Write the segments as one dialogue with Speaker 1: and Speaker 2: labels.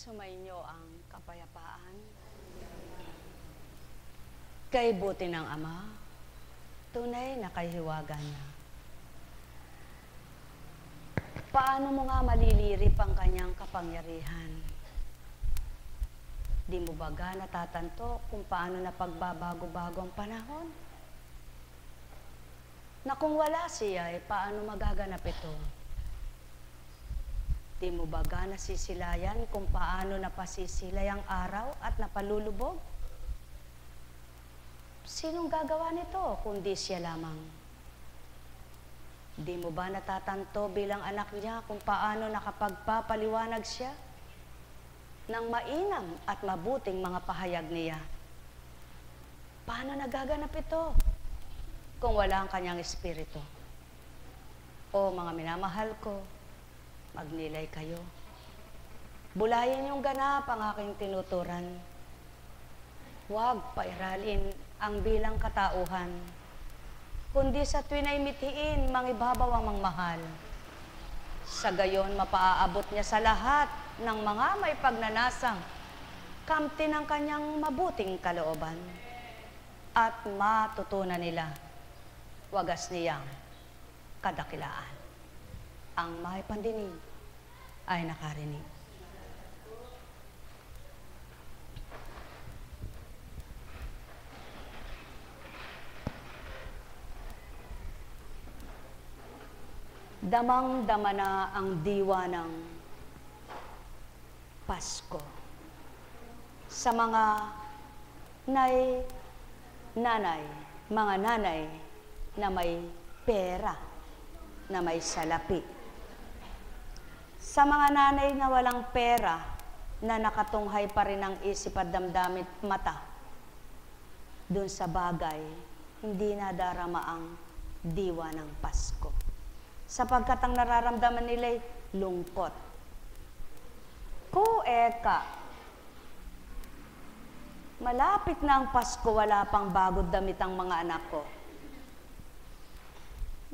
Speaker 1: Sumainyo ang kapayapaan. Kay buti ng Ama, tunay na kahiwaga niya. Paano mo nga malilirip ang kanyang kapangyarihan? Di mo baga natatanto kung paano na pagbabago-bago ang panahon? Na kung wala siya, paano magaganap ito? Di mo baga nasisilayan kung paano napasisilay ang araw at napalulubog? Sinong gagawa nito kundi siya lamang? Di mo ba natatanto bilang anak niya kung paano nakapagpapaliwanag siya ng mainam at mabuting mga pahayag niya? Paano nagaganap ito kung wala ang kanyang espiritu? O mga minamahal ko, magnilay kayo. Bulayan yung ganap ang aking tinuturan. Huwag pairalin ang bilang katauhan, kundi sa tuwin ay mithiin, mangibabaw ang mangmahal. Sa gayon, mapaaabot niya sa lahat ng mga may pagnanasang kamti ng kanyang mabuting kalooban at matutunan nila wagas niyang kadakilaan. Ang may pandinig ay nakarinig. Damang-dama na ang diwa ng Pasko sa mga nanay, mga nanay na may pera, na may salapi. Sa mga nanay na walang pera, na nakatunghay pa rin ang isip at damdamin mata, dun sa bagay, hindi nadarama ang diwa ng Pasko. Sapagkat ang nararamdaman nila'y lungkot. Eka, malapit na ang Pasko, wala pang bagong damit ang mga anak ko.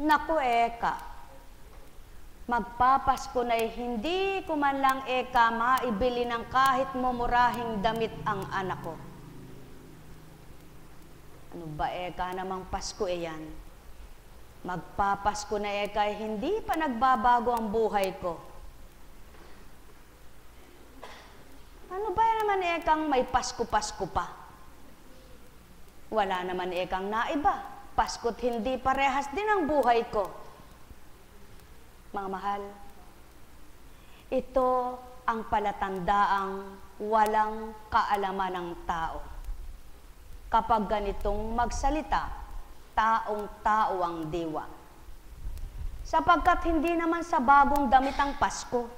Speaker 1: Naku, eka, magpapasko na'y hindi ko man lang maibili ng kahit mumurahing damit ang anak ko. Ano ba namang Pasko yan? Magpapasko na hindi pa nagbabago ang buhay ko. Ano ba naman may Pasko-Pasko pa? Wala naman naiba. Pasko't hindi parehas din ang buhay ko. Mga mahal, ito ang palatandaang walang kaalaman ng tao. Kapag ganitong magsalita, taong-tao ang diwa. Sapagkat hindi naman sa bagong damit ang Pasko.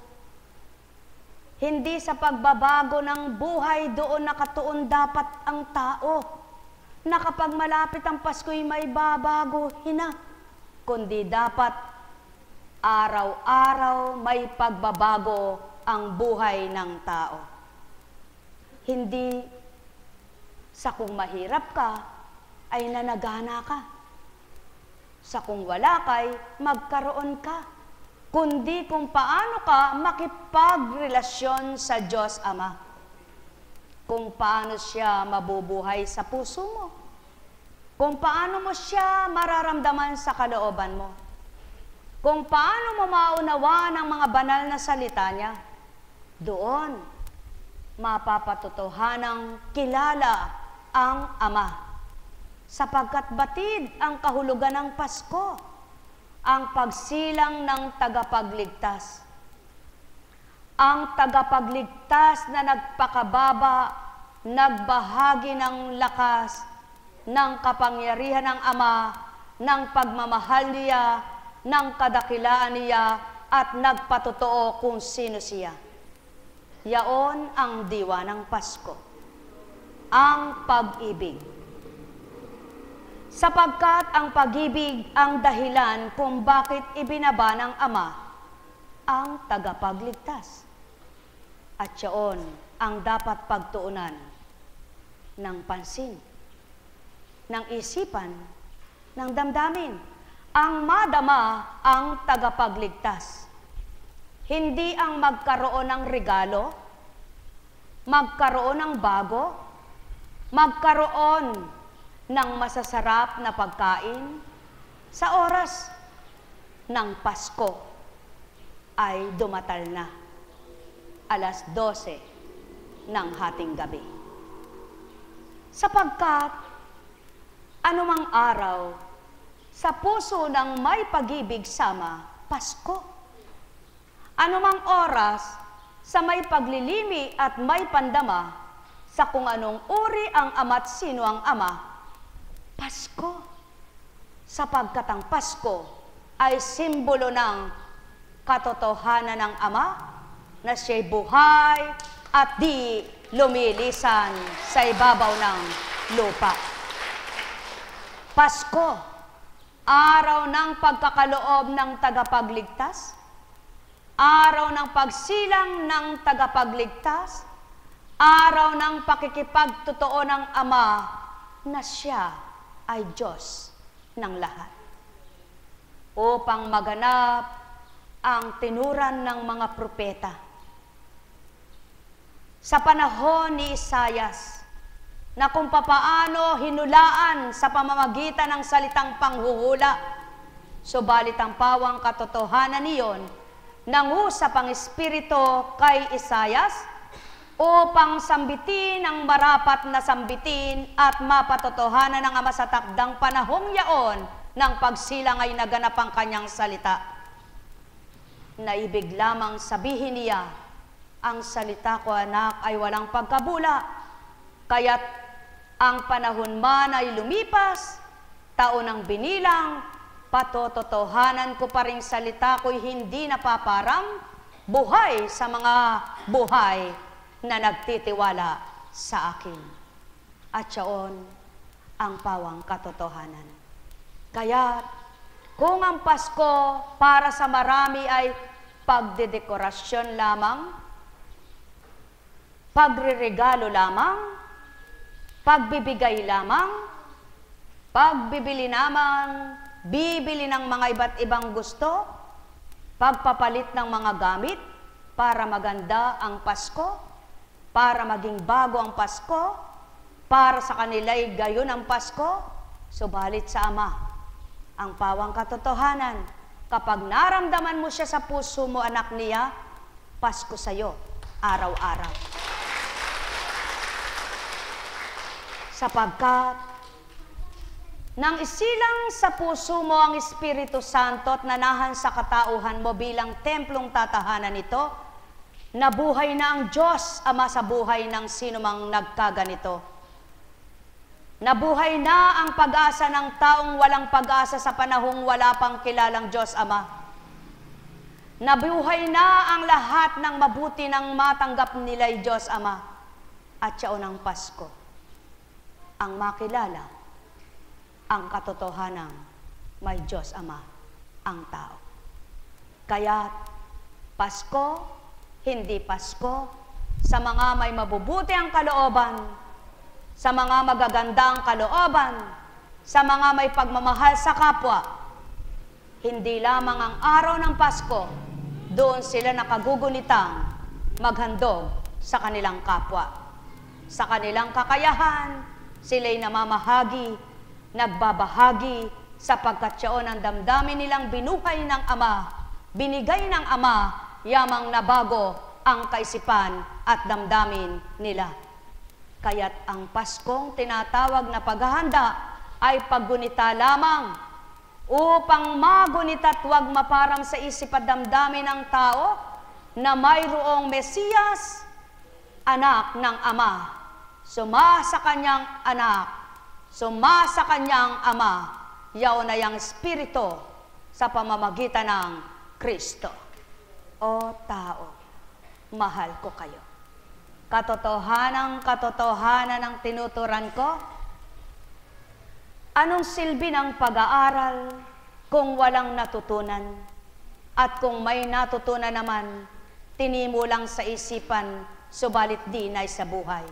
Speaker 1: Hindi sa pagbabago ng buhay doon nakatuon dapat ang tao na kapag malapit ang Pasko'y may babago hina, kundi dapat araw-araw may pagbabago ang buhay ng tao. Hindi sa kung mahirap ka, ay nanagana ka. Sa kung wala kay, magkaroon ka. Kundi kung paano ka makipagrelasyon sa Diyos Ama. Kung paano siya mabubuhay sa puso mo. Kung paano mo siya mararamdaman sa kalooban mo. Kung paano mo maunawa ng mga banal na salita niya. Doon, mapapatotohanang kilala ang Ama. Sapagkat batid ang kahulugan ng Pasko, ang pagsilang ng tagapagligtas. Ang tagapagligtas na nagpakababa, nagbahagi ng lakas, ng kapangyarihan ng Ama, ng pagmamahal niya, ng kadakilaan niya, at nagpatotoo kung sino siya. Yaon ang diwa ng Pasko, ang pag-ibig. Sapagkat ang pag-ibig ang dahilan kung bakit ibinaba ng Ama ang tagapagligtas. At yaon ang dapat pagtuunan ng pansin, ng isipan, ng damdamin. Ang madama ang tagapagligtas. Hindi ang magkaroon ng regalo, magkaroon ng bago, magkaroon ng masasarap na pagkain sa oras ng Pasko ay dumatal na, 12:00 ng hating gabi. Sapagkat anumang araw sa puso ng may pag-ibig sama, Pasko. Anumang oras sa may paglilimi at may pandama sa kung anong uri ang ama't sino ang ama, Pasko. Sapagkat ang Pasko ay simbolo ng katotohanan ng Ama na siya'y buhay at di lumilisan sa ibabaw ng lupa. Pasko, araw ng pagkakaloob ng tagapagligtas, araw ng pagsilang ng tagapagligtas, araw ng pakikipagtotoo ng Ama na siya ay Diyos ng lahat. Upang maganap ang tinuran ng mga propeta. Sa panahon ni Isayas, na kung papaano hinulaan sa pamamagitan ng salitang panghuhula, subalit ang pawang katotohanan niyon, nangusap ang Espiritu kay Isayas upang sambitin ang marapat na sambitin at mapatotohanan ng Ama sa takdang panahong yaon ng pagsilang ay naganap ang kanyang salita. Naibig lamang sabihin niya, ang salita ko anak ay walang pagkabula, kaya't ang panahon man ay lumipas, taon ang binilang, patototohanan ko pa ring salita ko'y hindi napaparam, buhay sa mga buhay na nagtitiwala sa akin. At yaon ang pawang katotohanan. Kaya kung ang Pasko para sa marami ay pagdedekorasyon lamang, pagreregalo lamang, pagbibigay lamang, pagbibili lamang, bibili ng mga iba't ibang gusto, pagpapalit ng mga gamit para maganda ang Pasko, para maging bago ang Pasko, para sa kanila'y gayon ang Pasko, subalit sa Ama, ang pawang katotohanan, kapag naramdaman mo siya sa puso mo, anak niya, Pasko sa'yo, araw-araw. Sapagkat, nang isilang sa puso mo ang Espiritu Santo at nanahan sa katauhan mo bilang templong tatahanan nito, nabuhay na ang Diyos Ama sa buhay ng sinumang nagkaganito. Nabuhay na ang pag-asa ng taong walang pag-asa sa panahong wala pang kilalang Diyos Ama. Nabuhay na ang lahat ng mabuti ng matanggap nila'y Diyos Ama. At yaon ang Pasko, ang makilala, ang katotohanan, may Diyos Ama, ang tao. Kaya Pasko, hindi Pasko, sa mga may mabubuti ang kalooban, sa mga magagandang kalooban, sa mga may pagmamahal sa kapwa. Hindi lamang ang araw ng Pasko, doon sila nakagugunitang maghandog sa kanilang kapwa. Sa kanilang kakayahan, sila'y namamahagi, nagbabahagi, sapagkat yaon ang damdamin nilang binuhay ng Ama, binigay ng Ama, yamang nabago ang kaisipan at damdamin nila. Kaya't ang Paskong tinatawag na paghahanda ay paggunita lamang upang magunita at huwag maparang sa isip at damdamin ng tao na mayroong Mesiyas, anak ng Ama, sumasa kanyang anak, sumasa kanyang Ama, yaon ay ang Espiritu sa pamamagitan ng Kristo. O tao, mahal ko kayo. Katotohanan ng tinuturan ko? Anong silbi ng pag-aaral kung walang natutunan? At kung may natutunan naman, tinimulang sa isipan, subalit di na sa buhay.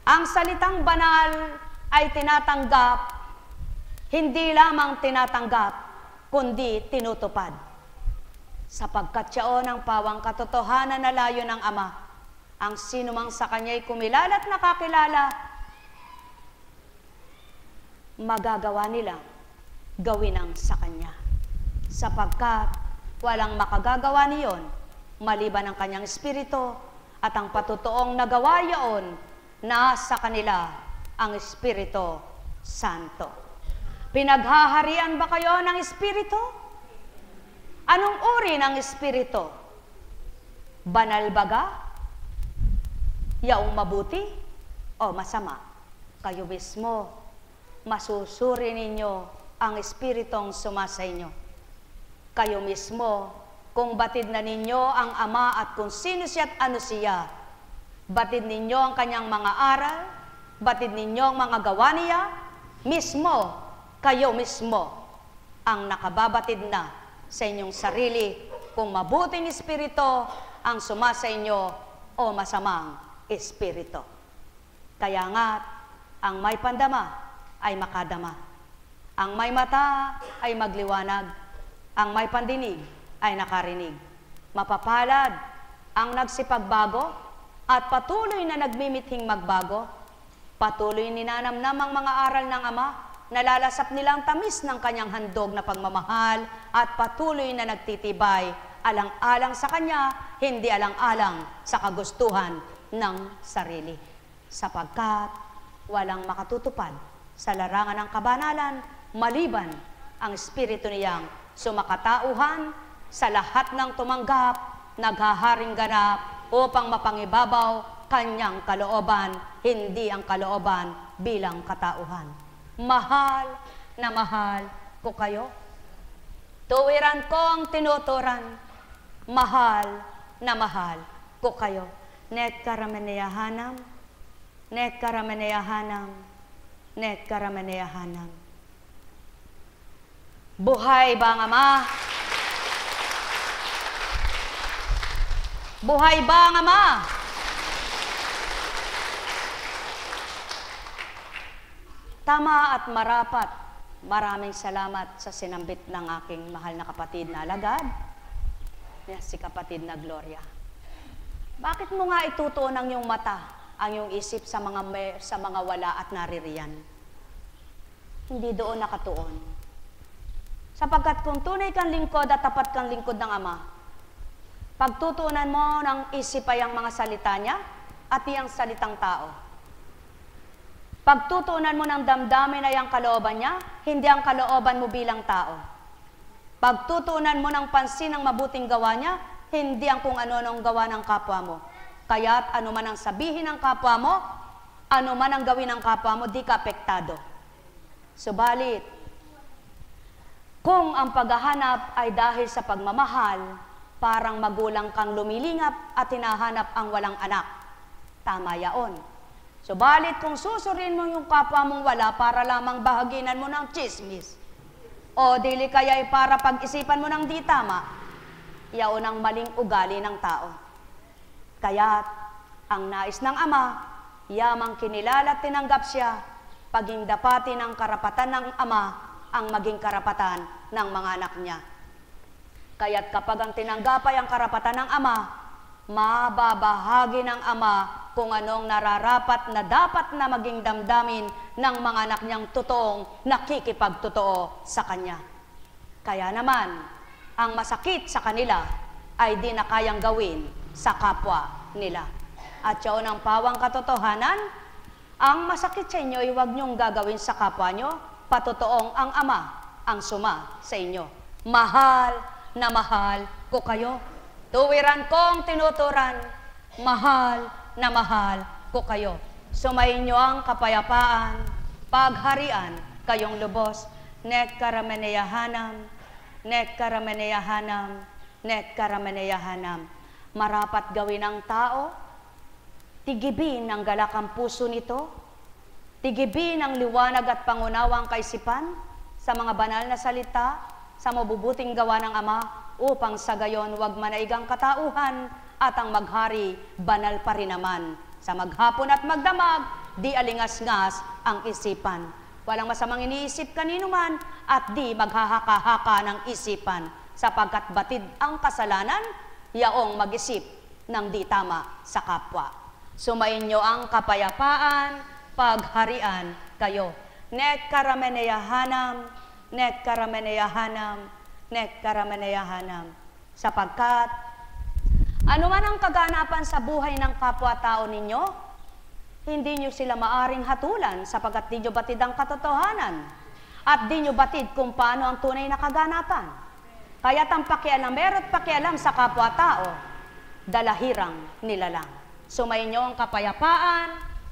Speaker 1: Ang salitang banal ay tinatanggap, hindi lamang tinatanggap, kundi tinutupad. Sapagkat yaon ang pawang katotohanan na layo ng Ama, Ang sino mang sa kanya'y kumilala at nakakilala, magagawa nilang gawin ang sa kanya. Sapagkat walang makagagawa niyon maliban ang kanyang espiritu, at ang patutuong nagawa yaon nasa kanila ang Espiritu Santo. Pinaghaharian ba kayo ng Espiritu? Anong uri ng Espiritu? Banal baga? Yaong mabuti o masama? Kayo mismo, masusuri ninyo ang Espiritong sumasa inyo. Kayo mismo, kung batid na ninyo ang Ama at kung sino siya at ano siya, batid ninyo ang kanyang mga aral, batid ninyo ang mga gawa niya, mismo, kayo mismo, ang nakababatid na sa inyong sarili kung mabuting espiritu ang sumasa inyo o masamang espiritu. Kaya nga, ang may pandama ay makadama. Ang may mata ay magliwanag. Ang may pandinig ay nakarinig. Mapapalad ang nagsipagbago at patuloy na nagmimithing magbago. Patuloy ninanamnam ang mga aral ng Ama, nalalasap nilang tamis ng kanyang handog na pagmamahal at patuloy na nagtitibay alang-alang sa kanya, hindi alang-alang sa kagustuhan ng sarili. Sapagkat walang makatutupad sa larangan ng kabanalan maliban ang Espiritu niyang sumakatauhan sa lahat ng tumanggap, naghaharing ganap upang mapangibabaw kanyang kalooban, hindi ang kalooban bilang katauhan. Mahal na mahal ko kayo. Tuwiran ko ang tinuturan. Mahal na mahal ko kayo. Net karameneyahanam, net karameneyahanam, net karameneyahanam. Buhay ba ang Ama? Buhay ba ang Ama? Tama at marapat. Maraming salamat sa sinambit ng aking mahal na kapatid na alagad, si kapatid na Gloria. Bakit mo nga itutuon ang iyong mata, ang iyong isip sa mga wala at naririyan? Hindi doon nakatuon. Sapagkat kung tunay kang lingkod at tapat kang lingkod ng Ama, pagtutuunan mo ng isip ay ang mga salita niya at iyang salitang tao. Pagtutuunan mo ng damdamin ay ang kalooban niya, hindi ang kalooban mo bilang tao. Pagtutuunan mo ng pansin ang mabuting gawa niya, hindi ang kung ano-anong gawa ng kapwa mo. Kaya't ano man ang sabihin ng kapwa mo, ano man ang gawin ng kapwa mo, di ka apektado. Subalit, kung ang paghahanap ay dahil sa pagmamahal, parang magulang kang lumilingap at hinahanap ang walang anak. Tama yaon. Subalit kung susurin mo yung kapwa mong wala para lamang bahaginan mo ng chismis, o dili kaya'y para pag-isipan mo ng di tama, yaon ang maling ugali ng tao. Kaya't ang nais ng Ama, yamang kinilala at tinanggap siya, paging dapati ng karapatan ng Ama ang maging karapatan ng mga anak niya. Kaya't kapag ang tinanggap ay ang karapatan ng Ama, mababahagi ng Ama kung anong nararapat na dapat na maging damdamin ng mga anak niyang totoong nakikipagtotoo sa Kanya. Kaya naman, ang masakit sa kanila ay di na kayang gawin sa kapwa nila. At yun ang pawang katotohanan, ang masakit sa inyo ay huwag niyong gagawin sa kapwa niyo, patotoong ang Ama ang suma sa inyo. Mahal na mahal ko kayo. Tuwiran kong tinuturan, mahal na mahal ko kayo. Sumayin niyo ang kapayapaan, pagharian kayong lubos, net karameneyahanam, net karameneyahanam, net karameneyahanam. Marapat gawin ng tao, tigibin ang galak ang puso nito, tigibin ang liwanag at pangunawang kaisipan sa mga banal na salita, sa mabubuting gawa ng Ama, upang sa gayon huwag manaigang katauhan at ang maghari banal pa rin naman. Sa maghapon at magdamag, di alingas-ngas ang isipan. Walang masamang iniisip kanino man at di maghahaka-haka ng isipan, sapagkat batid ang kasalanan, yaong mag-isip ng di tama sa kapwa. Sumainyo ang kapayapaan, pagharian kayo. Nek karameneyahanam, nek karameneyahanam, nek karameneyahanam. Sapagkat, ano man ang kaganapan sa buhay ng kapwa-tao ninyo, hindi nyo sila maaring hatulan sapagkat di nyo batid ang katotohanan at di nyo batid kung paano ang tunay na kaganapan. Kaya't ang pakialam, meron pakialam sa kapwa-tao, dalahirang nilalang. Sumainyo ang kapayapaan,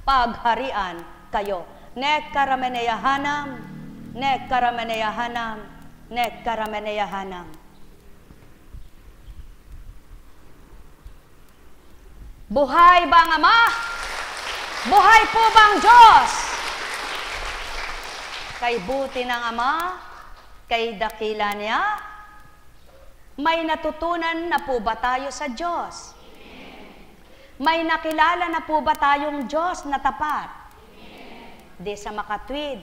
Speaker 1: pagharian kayo. Nek karameneyahanam, nek karameneyahanam, nek karameneyahanam. Buhay ba ang Ama? Buhay po ba ang Diyos? Kay buti ng Ama, kay dakila niya, may natutunan na po ba tayo sa Diyos? May nakilala na po ba tayong Diyos na tapat? Di sa makatwid,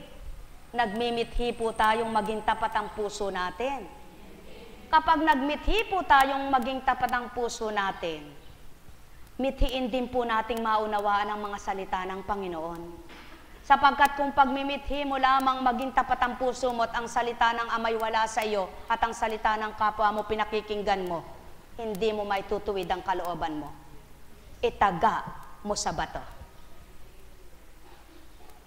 Speaker 1: nagmimithi po tayong maging tapat ang puso natin. Kapag nagmithi po tayong maging tapat ang puso natin, mithiin din po nating maunawaan ang mga salita ng Panginoon. Sapagkat kung pagmimithi mo lamang maging tapat ang puso mo at ang salita ng Ama'y wala sa iyo at ang salita ng kapwa mo pinakikinggan mo, hindi mo maitutuwid ang kalooban mo. Itaga mo sa bato.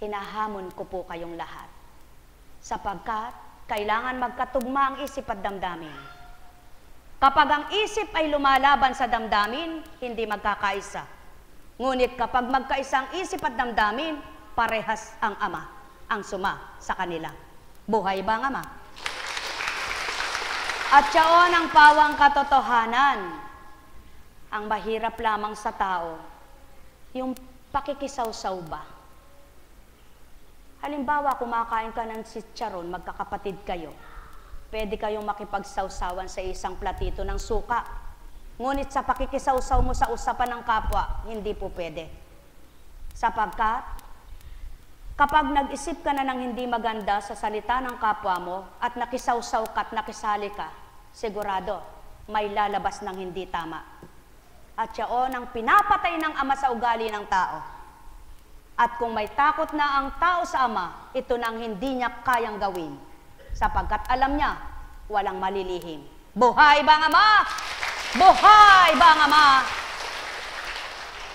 Speaker 1: Hinahamon ko po kayong lahat. Sapagkat kailangan magkatugma ang isip at damdamin. Kapag ang isip ay lumalaban sa damdamin, hindi magkakaisa. Ngunit kapag magkaisa ang isip at damdamin, parehas ang Ama, ang suma sa kanila. Buhay ba ang Ama? At yaon ang pawang katotohanan. Ang mahirap lamang sa tao, yung pakikisaw-saw ba? Halimbawa, kumakain ka ng sitsaron, magkakapatid kayo. Pwede kayong makipagsawsawan sa isang platito ng suka. Ngunit sa pakikisawsaw mo sa usapan ng kapwa, hindi po pwede. Sapagkat, kapag nag-isip ka na ng hindi maganda sa salita ng kapwa mo at nakisawsaw ka at nakisali ka, sigurado, may lalabas ng hindi tama. At yaon ang pinapatay ng Ama sa ugali ng tao. At kung may takot na ang tao sa Ama, ito nang hindi niya kayang gawin. Sapagkat alam niya, walang malilihim. Buhay ba ang Ama? Buhay ba ang Ama?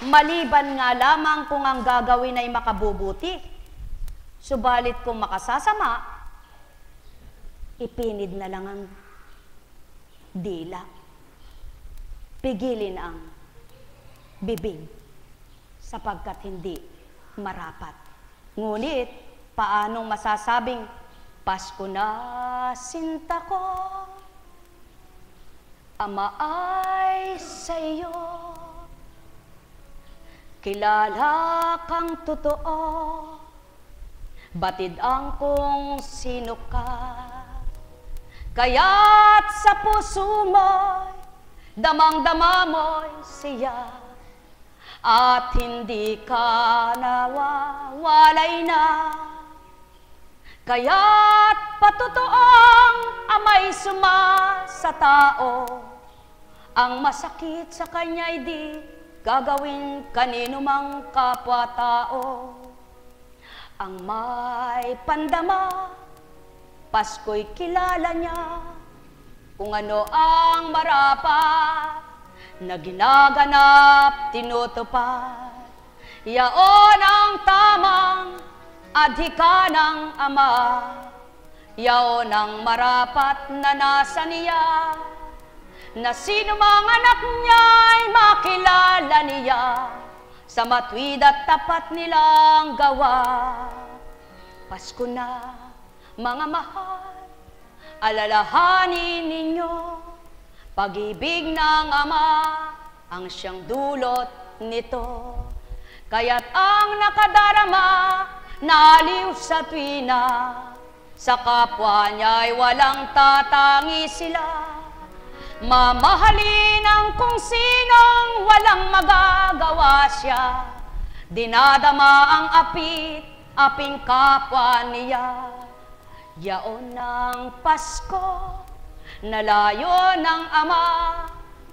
Speaker 1: Maliban nga lamang kung ang gagawin ay makabubuti. Subalit kung makasasama, ipinid na lang ang dila. Pigilin ang bibig sapagkat hindi marapat. Ngunit, paanong masasabing, Pasko na sinta ko, Ama ay sa iyo, kilala kang totoo, batid ang kung sino ka, kaya't sa puso mo'y damang-dama mo'y siya, at hindi ka nawawalay na. Kaya't patutoong Ama'y suma sa tao, ang masakit sa kanya'y di gagawin kanino mang kapwa-tao. Ang may pandama, Pasko'y kilala niya, kung ano ang marapat na ginaganap, tinutupad. Yaon ang tamang adhika ng Ama, yaon ang marapat na nasa niya, na sino mang anak niya'y makilala niya sa matwid at tapat nilang gawa. Pasko na, mga mahal, alalahanin ninyo, pag-ibig ng Ama ang siyang dulot nito. Kaya't ang nakadarama, naaliw sa tuwina, sa kapwa niya'y walang tatangi sila. Mamahalin ang kung sinong walang magagawa siya, dinadama ang aping kapwa niya. Yaon ng Pasko, nalayo ng Ama,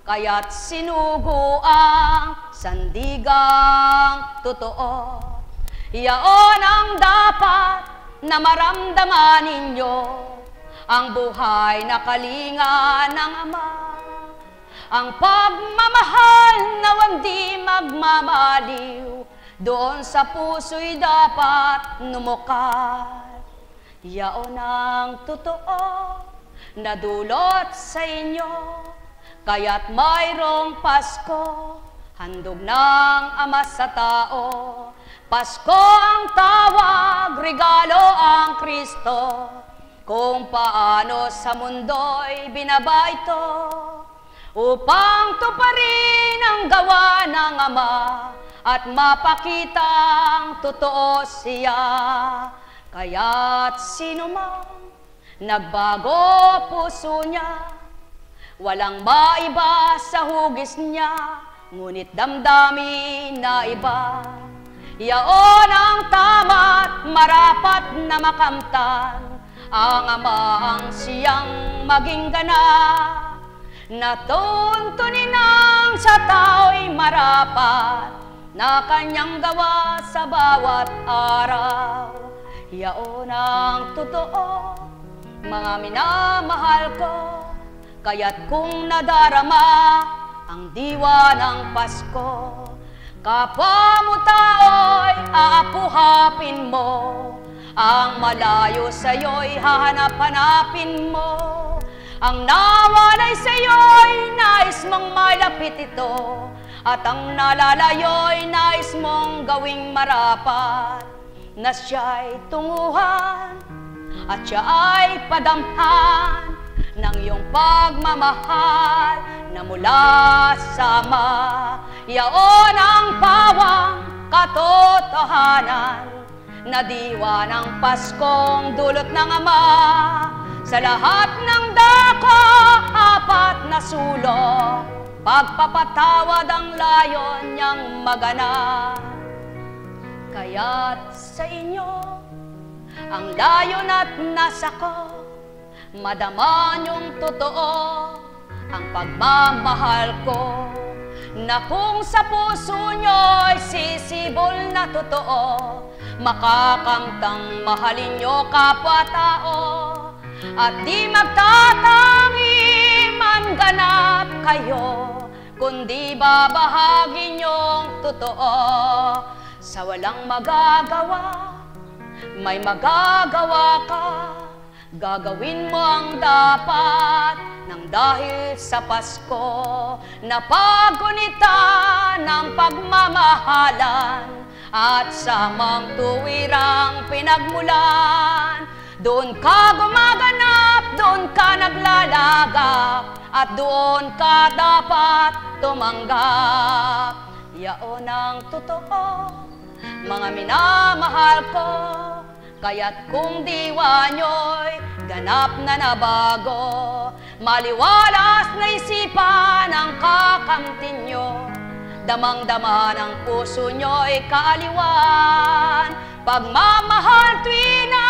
Speaker 1: kaya't sinugo ang sandigang totoo. Yaon ang dapat na maramdaman ninyo, ang buhay na kalinga ng Ama, ang pagmamahal na hindi magmamaliw, doon sa puso'y dapat numukal. Yaon ang totoo na dulot sa inyo, kaya't mayroong Pasko, handog ng Ama sa tao. Pasko ang tawag, regalo ang Kristo, kung paano sa mundo'y binaba ito, upang tuparin ang gawa ng Ama at mapakitang totoo siya. Kaya't sino man nagbago puso niya, walang maiba sa hugis niya, ngunit damdamin na iba. Yaon ang tama't marapat na makamtan, ang Ama ang siyang maging ganap, na tuntunin ang sa tao'y marapat, na kanyang gawa sa bawat araw. Yaon ang totoo, mga minamahal ko, kaya't kung nadarama ang diwa ng Pasko, kapwa mo tao'y aapuhapin mo, ang malayo sa'yo'y hahanap-hanapin mo, ang nawalay sa'yo'y nais mong malapit ito, at ang nalalayo'y nais mong gawing marapat, na siya'y tunguhan at siya ay padamhan ng iyong pagmamahal na mula sa Ama. Yaon ang pawang katotohanan na diwa ng Paskong dulot ng Ama. Sa lahat ng dako, apat na sulok, pagpapatawad ang layon niyang maganap. Kaya't sa inyo ang layon at nasa ko, madama niyong totoo ang pagmamahal ko, na kung sa puso niyo'y sisibol na totoo, makakamtang mahalin niyo kapwa-tao, at di magtatangi man ganap kayo, kundi babahagi niyong totoo. Sa walang magagawa, may magagawa ka, gagawin mo ang dapat, nang dahil sa Pasko, na pagunita ng pagmamahalan, at samang tuwirang pinagmulan. Doon ka gumaganap, doon ka naglalagak, at doon ka dapat tumanggap. Yaon ang totoo, mga minamahal ko, kaya't kung diwa nyo'y ganap na nabago, maliwalas na isipan ang kakamtin nyo, damang-dama ng puso nyo'y kaaliwan, pagmamahal tuwina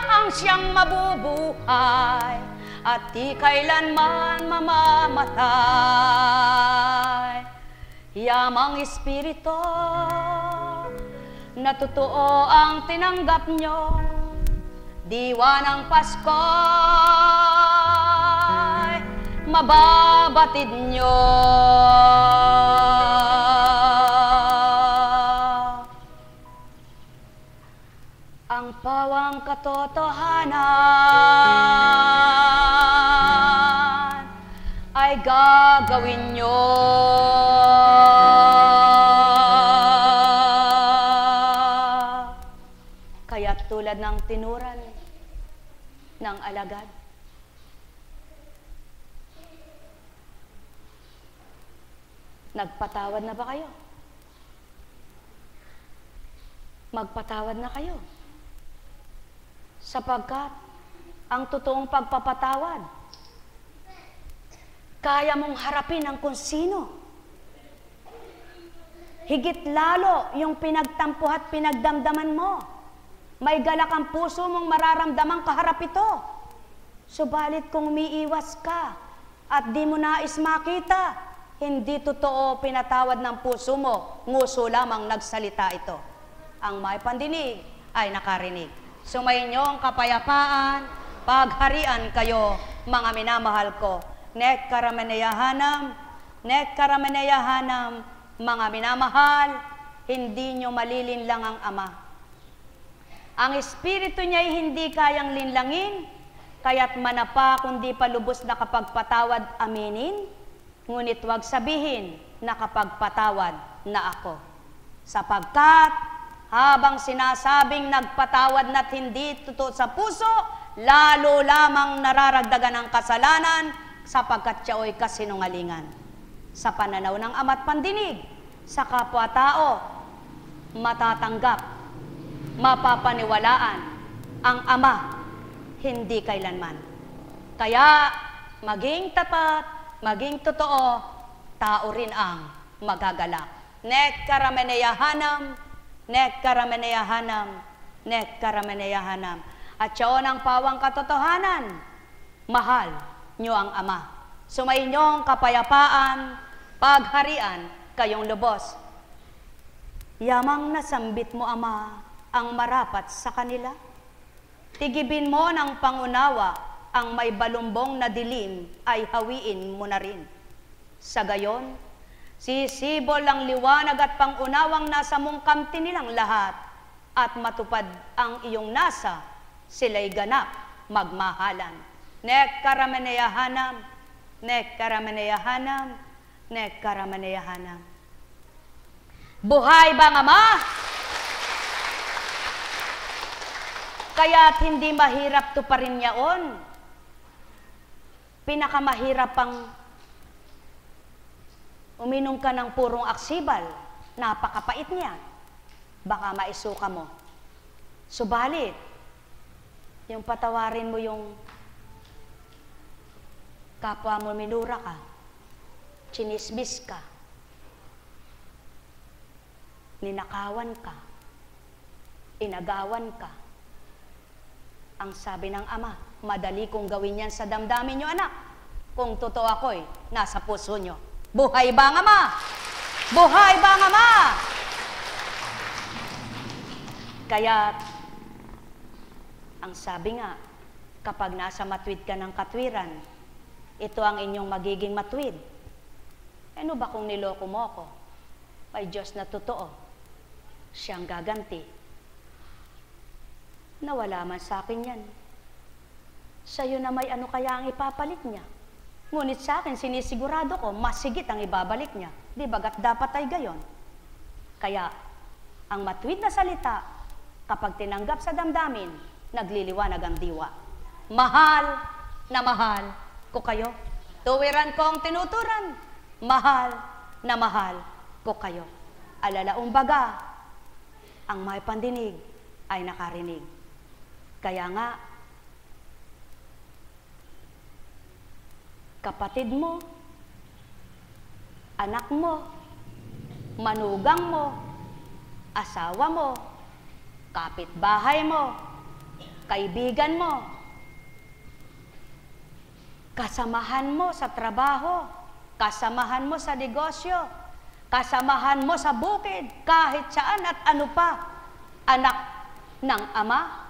Speaker 1: ang siyang mabubuhay, at di kailanman mamamatay. Yamang Espiritu na totoo ang tinanggap nyo, diwa ng Pasko mababatid nyo. Ang pawang katotohanan ay gagawin nyo. Kaya't tulad ng tinuran ng alagad, nagpatawad na ba kayo? Magpatawad na kayo. Sapagkat ang totoong pagpapatawad, kaya mong harapin ang kung sino. Higit lalo yung pinagtampo at pinagdamdaman mo. May galak ang puso mong mararamdamang kaharap ito. Subalit kung umiiwas ka at di mo nais makita Hindi totoo pinatawad ng puso mo, nguso lamang nagsalita ito. Ang may pandinig ay nakarinig. Sumayin niyo ang kapayapaan, pagharian kayo, mga minamahal ko. Nek karameneyahanam, mga minamahal, hindi nyo malilinlang ang Ama. Ang Espiritu niya ay hindi kayang linlangin, kaya't manapa kundi pa lubos na kapagpatawad aminin, ngunit huwag sabihin na kapagpatawad na ako. Sapagkat habang sinasabing nagpatawad na't hindi totoo sa puso, lalo lamang nararagdagan ang kasalanan sapagkat siyao'y kasinungalingan. Sa pananaw ng Ama't pandinig, sa kapwa-tao, matatanggap, mapapaniwalaan ang Ama, hindi kailanman. Kaya, maging tapat, maging totoo, tao rin ang magagalak. Nek karameneyahanam, nek karameneyahanam, nek karameneyahanam. At siyaon ang pawang katotohanan, mahal nyo ang Ama. Sumayin niyo ang kapayapaan, pagharian, kayong lubos. Yamang nasambit mo, Ama, ang marapat sa kanila. Tigibin mo ng pangunawa, ang may balumbong na dilim ay hawiin mo na rin. Sa gayon, sisibol ang liwanag at pangunawang nasa mong kamti nilang lahat, at matupad ang iyong nasa, sila'y ganap magmahalan. Nek karameneyahanam, nek karameneyahanam, nek karameneyahanam. Buhay bang Ama? Kaya't hindi mahirap tuparin yaon. Pinakamahirap pang uminom ka ng purong aksibal, napakapait niya. Baka maisuka mo. Subalit, yung patawarin mo yung kapwa mo, minura ka, chinismis ka, ninakawan ka, inagawan ka. Ang sabi ng Ama, madali kong gawin yan sa damdamin nyo, anak. Kung totoo ako'y nasa puso nyo. Buhay ba ang Ama? Buhay ba ang Ama? Kaya, ang sabi nga, kapag nasa matwid ka ng katwiran, ito ang inyong magiging matwid. Ano ba kung niloko mo ako? May Diyos na totoo. Siyang gaganti. Nawala man sa akin yan. Sa'yo na may ano kaya ang ipapalit niya. Ngunit sa akin, sinisigurado ko, mas sigit ang ibabalik niya. Di bagat dapat ay gayon. Kaya, ang matwid na salita, kapag tinanggap sa damdamin, nagliliwanag ang diwa. Mahal na mahal ko kayo. Tuwiran ko ang tinuturan. Mahal na mahal ko kayo. Alalaong baga, ang may pandinig ay nakarinig. Kaya nga, kapatid mo, anak mo, manugang mo, asawa mo, kapitbahay mo, kaibigan mo, kasamahan mo sa trabaho, kasamahan mo sa negosyo, kasamahan mo sa bukid, kahit saan at ano pa, anak ng Ama,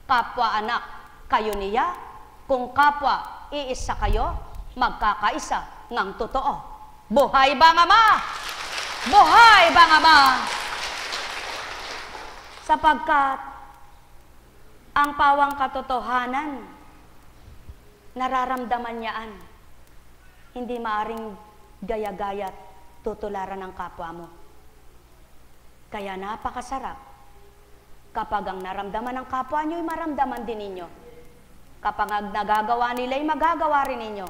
Speaker 1: kapwa-anak kayo niya, kung kapwa iisa kayo, magkakaisa ng totoo. Buhay bang Ama? Buhay bang Ama? Sapagkat ang pawang katotohanan, nararamdaman niyaan, hindi maaring gaya-gaya tutularan ng kapwa mo. Kaya napakasarap kapag ang naramdaman ng kapwa nyo'y maramdaman din ninyo. Kapag ang nagagawa nila'y magagawa rin ninyo.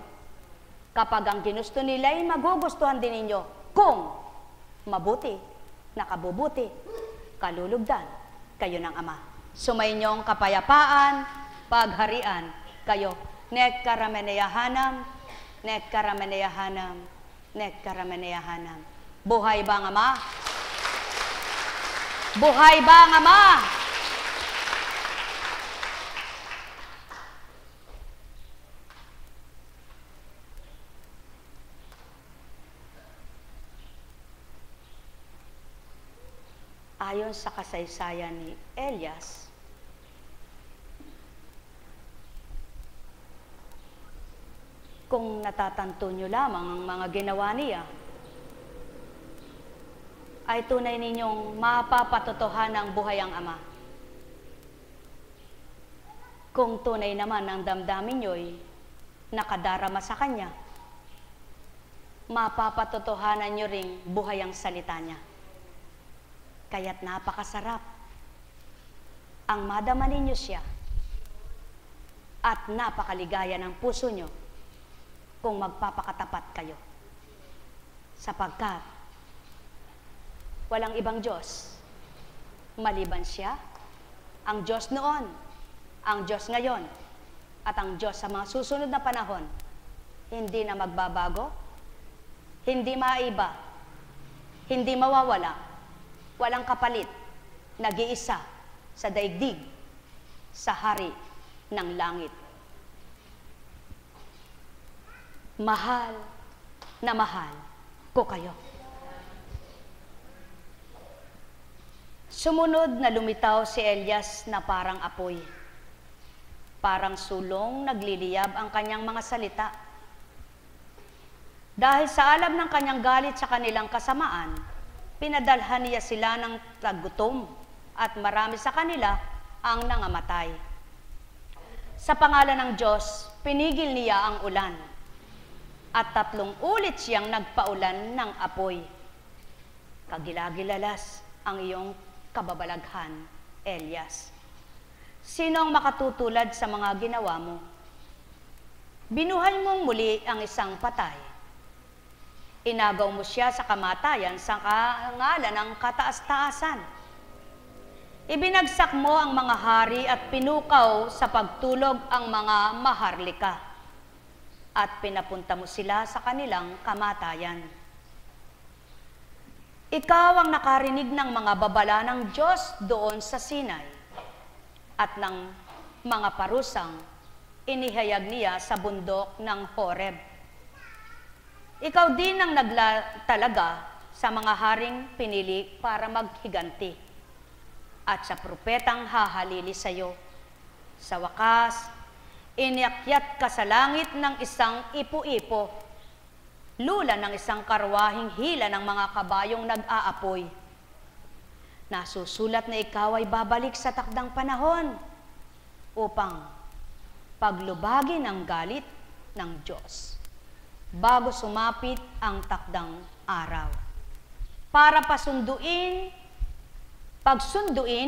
Speaker 1: Kapag ang ginusto nila'y magugustuhan din ninyo. Kung mabuti, nakabubuti, kalulugdan kayo ng Ama. Sumayin kapayapaan, pagharian kayo. Nek karameneyahanam, nek karameneyahanam, nek karameneyahanam. Buhay ba ang Ama? Buhay ba ang Ama? Ayon sa kasaysayan ni Elias, kung natatanto nyo lamang ang mga ginawa niya, ay tunay ninyong mapapatotohanan ang buhay ang Ama. Kung tunay naman ang damdamin nyo'y nakadarama sa Kanya, mapapatotohanan nyo ring buhay ang salita niya. Kaya't napakasarap ang madama ninyo siya at napakaligaya ng puso nyo kung magpapakatapat kayo. Sapagkat walang ibang Diyos maliban siya, ang Diyos noon, ang Diyos ngayon, at ang Diyos sa mga susunod na panahon, hindi na magbabago, hindi maiba, hindi mawawala, walang kapalit, nag-iisa sa daigdig, sa hari ng langit. Mahal na mahal ko kayo. Sumunod na lumitaw si Elias na parang apoy. Parang sulong nagliliyab ang kanyang mga salita. Dahil sa alam ng kanyang galit sa kanilang kasamaan, pinadalhan niya sila ng tagutom at marami sa kanila ang nangamatay. Sa pangalan ng Diyos, pinigil niya ang ulan at 3 ulit siyang nagpaulan ng apoy. Kagilagilalas ang iyong kababalaghan, Elias. Sino ang makatutulad sa mga ginawa mo? Binuhay mong muli ang isang patay. Inagaw mo siya sa kamatayan sa karangalan ng kataas-taasan. Ibinagsak mo ang mga hari at pinukaw sa pagtulog ang mga maharlika. At pinapunta mo sila sa kanilang kamatayan. Ikaw ang nakarinig ng mga babala ng Diyos doon sa Sinai at ng mga parusang inihayag niya sa bundok ng Horeb. Ikaw din ang naglatalaga sa mga haring pinili para maghiganti at sa propetang hahalili sa iyo. Sa wakas, inakyat ka sa langit ng isang ipo-ipo, lula ng isang karwahing hila ng mga kabayong nag-aapoy. Nasusulat na ikaw ay babalik sa takdang panahon upang paglubagin ang galit ng Diyos bago sumapit ang takdang araw. Para pagsunduin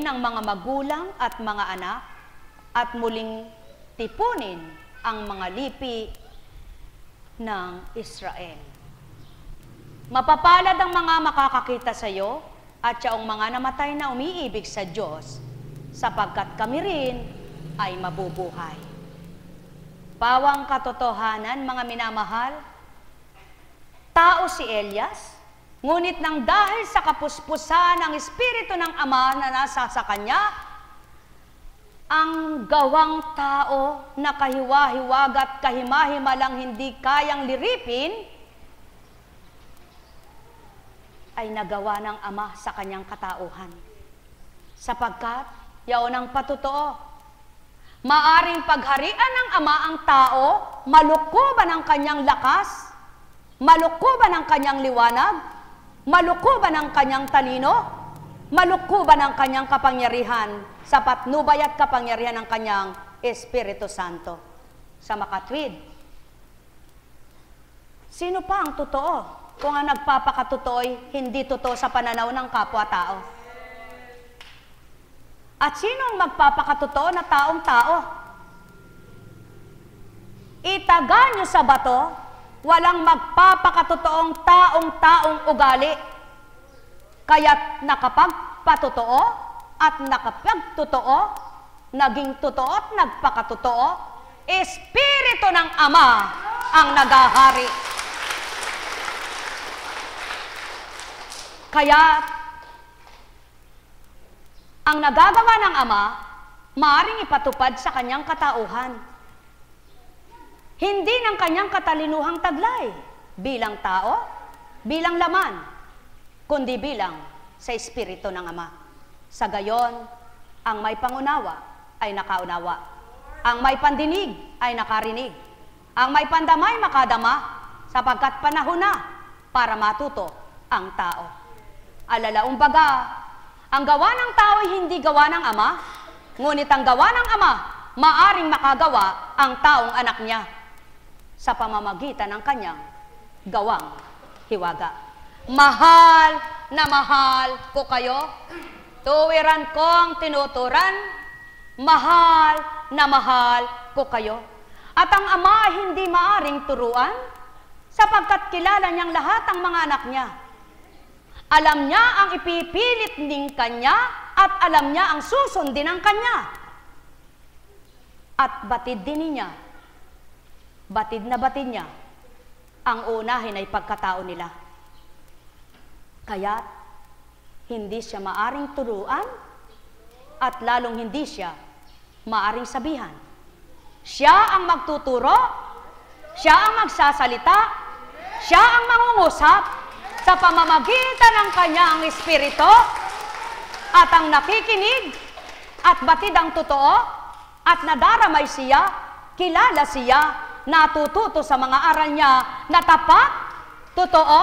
Speaker 1: ng mga magulang at mga anak at muling tipunin ang mga lipi ng Israel. Mapapalad ang mga makakakita sa iyo at yaong mga namatay na umiibig sa Diyos, sapagkat kami rin ay mabubuhay. Pawang katotohanan, mga minamahal, tao si Elias, ngunit nang dahil sa kapuspusan ng Espiritu ng Ama na nasa sa kanya, ang gawang tao na kahiwa-hiwagat kahima-himalang hindi kayang liripin, ay nagawa ng Ama sa kanyang katauhan. Sapagkat, yaon ang patotoo, maaring pagharian ng Ama ang tao, malukuban ang kanyang lakas, malukuban ang kanyang liwanag, malukuban ang kanyang talino, malukuban ang kanyang kapangyarihan, sa patnubay at kapangyarihan ng kanyang Espiritu Santo. Sa makatwid, sino pa ang totoo kung ang nagpapakatotoo'y hindi totoo sa pananaw ng kapwa-tao? At sino ang magpapakatotoo na taong-tao? Itaga nyo sa bato, walang magpapakatotoong taong-taong ugali. Kaya't nakapagpatotoo at nakapagtotoo, naging totoo at nagpakatotoo, Espiritu ng Ama ang nagahari. Kaya, ang nagagawa ng Ama, maaaring ipatupad sa kanyang katauhan. Hindi ng kanyang katalinuhang taglay, bilang tao, bilang laman, kundi bilang sa Espiritu ng Ama. Sa gayon, ang may pangunawa ay nakaunawa. Ang may pandinig ay nakarinig. Ang may pandamay makadama, sapagkat panahon na para matuto ang tao. Alalaong baga, ang gawa ng tao ay hindi gawa ng Ama, ngunit ang gawa ng Ama, maaring makagawa ang taong anak niya sa pamamagitan ng kanyang gawang hiwaga. Mahal na mahal ko kayo, tuwiran kong tinuturan, mahal na mahal ko kayo. At ang Ama ay hindi maaring turuan, sapagkat kilala niyang lahat ang mga anak niya. Alam niya ang ipipilit ng kanya, at alam niya ang susundin ng kanya. At batid din niya, batid na batid niya, ang unahin ay pagkatao nila. Kaya't hindi siya maaring turuan, at lalong hindi siya maaring sabihan. Siya ang magtuturo, siya ang magsasalita, siya ang mangungusap sa pamamagitan ng kanyang espiritu, at ang nakikinig at batid ang totoo, at nadaramay siya, kilala siya, natututo sa mga aral niya na tapat, totoo,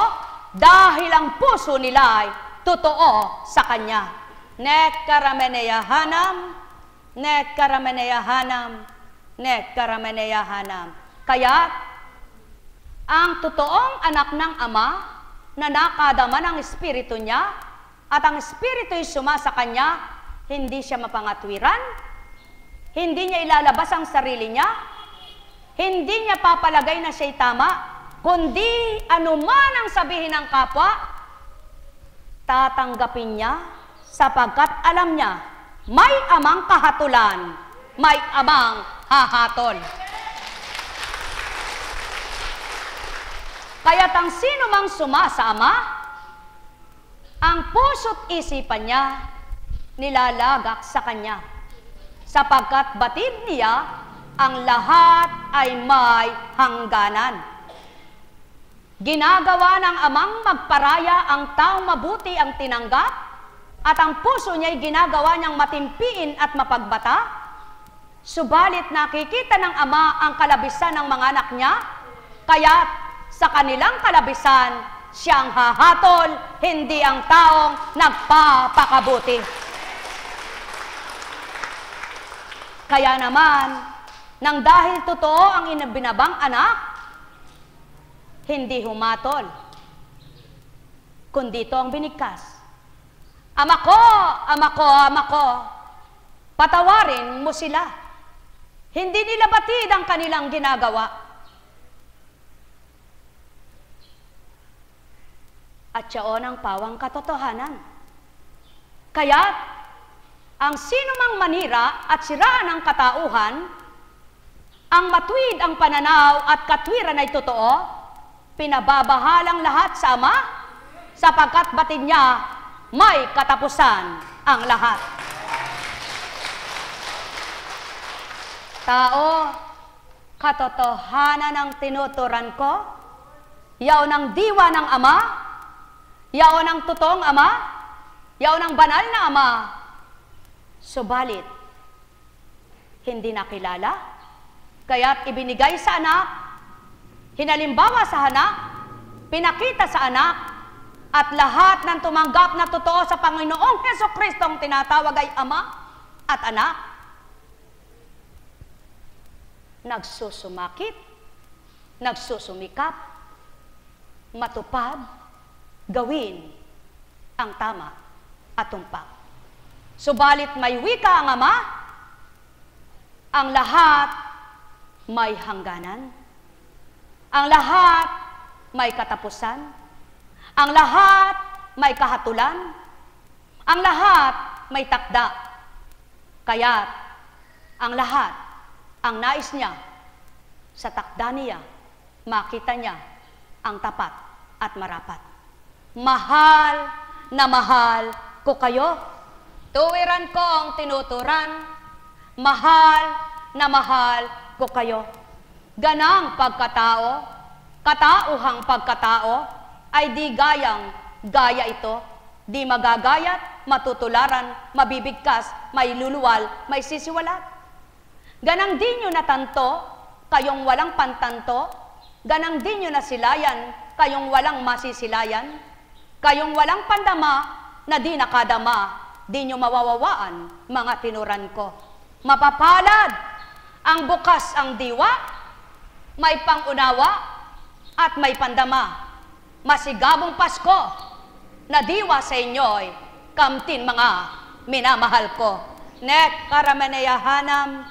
Speaker 1: dahil ang puso nila ay totoo sa kanya. Nekkarameneyahanam, nekkarameneyahanam, nekkarameneyahanam. Kaya't ang totoong anak ng Ama na nakadama ng espiritu niya, at ang espiritu ay sumasa kanya, hindi siya mapangatwiran, hindi niya ilalabas ang sarili niya, hindi niya papalagay na siya'y tama, kundi anuman ang sabihin ng kapwa, tatanggapin niya, sapagkat alam niya, may Amang kahatulan, may Amang hahatol. Kaya't ang sino mang sumasa Ama, ang puso't isipan niya, nilalagak sa kanya, sapagkat batid niya, ang lahat ay may hangganan. Ginagawa ng Amang magparaya ang taong mabuti ang tinanggap, at ang puso niya ay ginagawa niyang matimpiin at mapagbata. Subalit nakikita ng Ama ang kalabisan ng mga anak niya, kaya't sa kanilang kalabisan, siyang hahatol, hindi ang taong nagpapakabuti. Kaya naman, nang dahil totoo ang inabinabang anak, hindi humatol, kundi ito ang binigkas. Ama ko, Ama ko, Ama ko, patawarin mo sila. Hindi nila batid ang kanilang ginagawa. At siyaon ang pawang katotohanan. Kaya't, ang sino mang manira at siraan ang katauhan, ang matuwid ang pananaw at katwiran ay totoo, pinababahalang lahat sa Ama, sapagkat batid niya, may katapusan ang lahat. Tao, katotohanan ang tinuturan ko, yaon ang diwa ng Ama, yaon ang totoong Ama, yaon ang banal na Ama, subalit, hindi nakilala, kaya't ibinigay sa anak, hinalimbawa sa anak, pinakita sa anak, at lahat ng tumanggap na totoo sa Panginoong Hesukristo ang tinatawag ay Ama at Anak, nagsusumakit, nagsusumikap, matupad, gawin ang tama at tumpak. Subalit may wika ang Ama, ang lahat may hangganan, ang lahat may katapusan, ang lahat may kahatulan, ang lahat may takda. Kaya't ang lahat, ang nais niya, sa takda niya, makita niya ang tapat at marapat. Mahal na mahal ko kayo, tuwiran ko ang tinuturan, mahal na mahal ko kayo. Ganang pagkatao, katauhang pagkatao, ay di gayang gaya ito, di magagayat, matutularan, mabibigkas, may luluwal, may sisiwalat. Ganang di nyo natanto, kayong walang pantanto, ganang di nyo nasilayan, kayong walang masisilayan, kayong walang pandama, na di nakadama, di nyo mawawawaan, mga tinuran ko. Mapapalad, ang bukas ang diwa, may pangunawa, at may pandama. Masigabong Pasko, na diwa sa inyo'y kamtin mga minamahal ko. Nek karameneyahanam,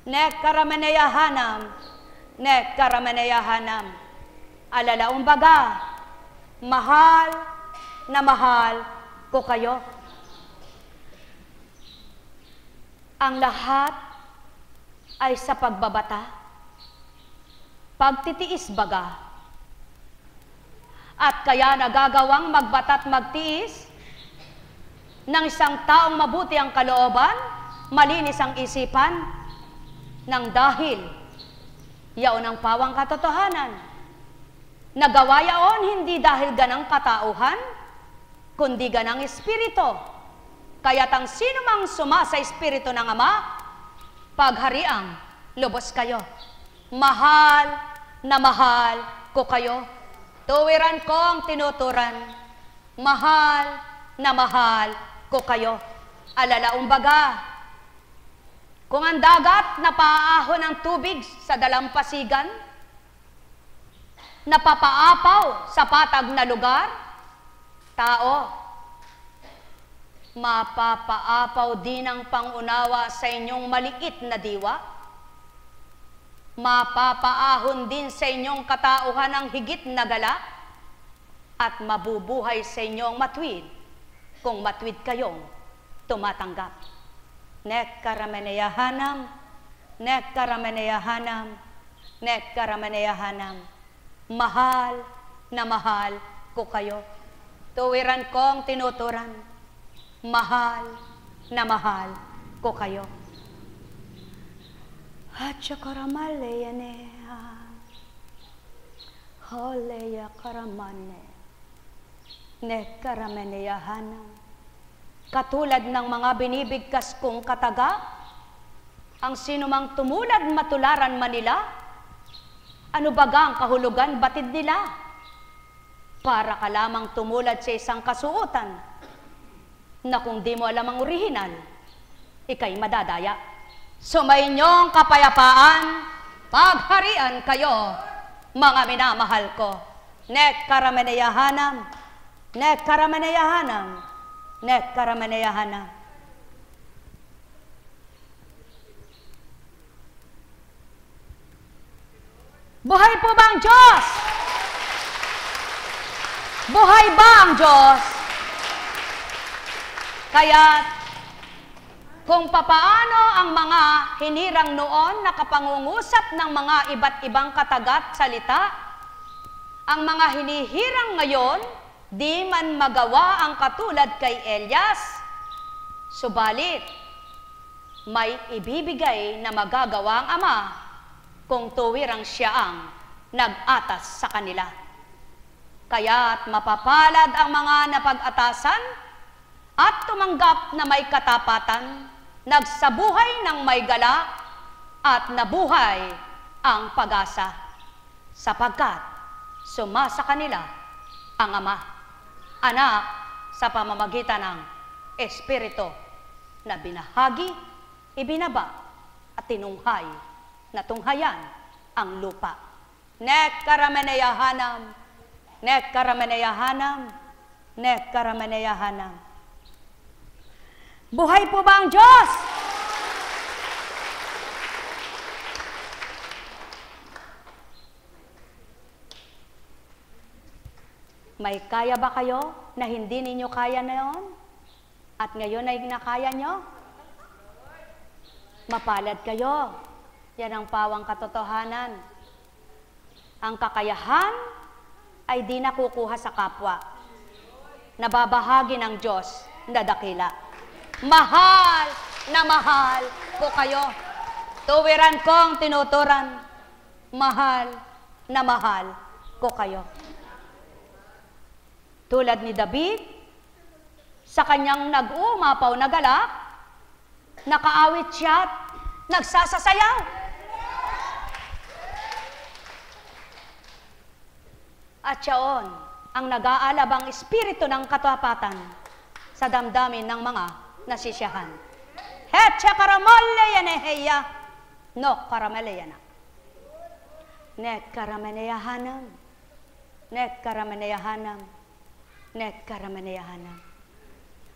Speaker 1: nek karameneyahanam, nek karameneyahanam. Alalaong baga, mahal na mahal ko kayo. Ang lahat ay sa pagbabata, pagtitiis baga, at kaya nagagawang magbata't magtiis ng isang taong mabuti ang kalooban, malinis ang isipan, nang dahil yaon ang pawang katotohanan. Nagawa yaon hindi dahil ganang katauhan, kundi ganang espiritu. Kaya't ang sino mang suma sa espiritu ng Ama, paghariang lubos kayo. Mahal na mahal ko kayo. Tuwiran ko ang tinuturan. Mahal na mahal ko kayo. Alalaong baga, kung ang dagat napaahon ng tubig sa dalampasigan, napapaapaw sa patag na lugar, tao, mapapaapaw din ang pangunawa sa inyong maliit na diwa. Mapapaahon din sa inyong katauhan ang higit na galak, at mabubuhay sa inyong matwid kung matwid kayong tumatanggap. Nek karameneyahanam, nek karameneyahanam, nek karameneyahanam. Mahal na mahal ko kayo. Tuwiran kong tinuturan. Mahal na mahal ko kayo. Hacha karamaleyaneha, holeya karamane, ne karameneyahanam. Katulad ng mga binibigkas kong kataga, ang sinumang tumulad matularan manila, ano baga ang kahulugan batid nila? Para ka lamang tumulad sa isang kasuotan, na kung di mo alam ang orihinal, ikay madadaya. Sumayinyong kapayapaan, pagharian kayo, mga minamahal ko. Nek karameneyahanam, nek karameneyahanam, nek karameneyahanam. Buhay po ba ang Diyos? Buhay ba ang Diyos? Kaya kung papaano ang mga hinirang noon nakapangungusap ng mga iba't ibang katagat salita, ang mga hinihirang ngayon, di man magawa ang katulad kay Elias, subalit may ibibigay na magagawa ang Ama kung tuwirang siya ang nag-atas sa kanila. Kaya't mapapalad ang mga napag-atasan at tumanggap na may katapatan, nagsabuhay ng may galak, at nabuhay ang pag-asa, sapagkat sumasa kanila ang Ama, Anak, sa pamamagitan ng Espiritu na binahagi, ibinaba, at tinunghay na tunghayan ang lupa. Nek karameneyahanam, nek karameneyahanam, nek karameneyahanam. Buhay po ba ang Diyos? May kaya ba kayo na hindi ninyo kaya na yun? At ngayon ay nakaya nyo? Mapalad kayo. Yan ang pawang katotohanan. Ang kakayahan ay di nakukuha sa kapwa. Nababahagi ng Diyos na dakila. Mahal na mahal ko kayo. Tuwiran kong tinuturan. Mahal na mahal ko kayo. Tulad ni David, Sa kanyang nag-uumapaw na galak, nakaawit siya at nagsasasayaw. At siyaon ang nag-aalabang espiritu ng katapatan sa damdamin ng mga nasisiyahan. Hetcha karamole yaneheya, no karamele yana. Nek karameneyahanam, nek karameneyahanam, nek karameneyahanam.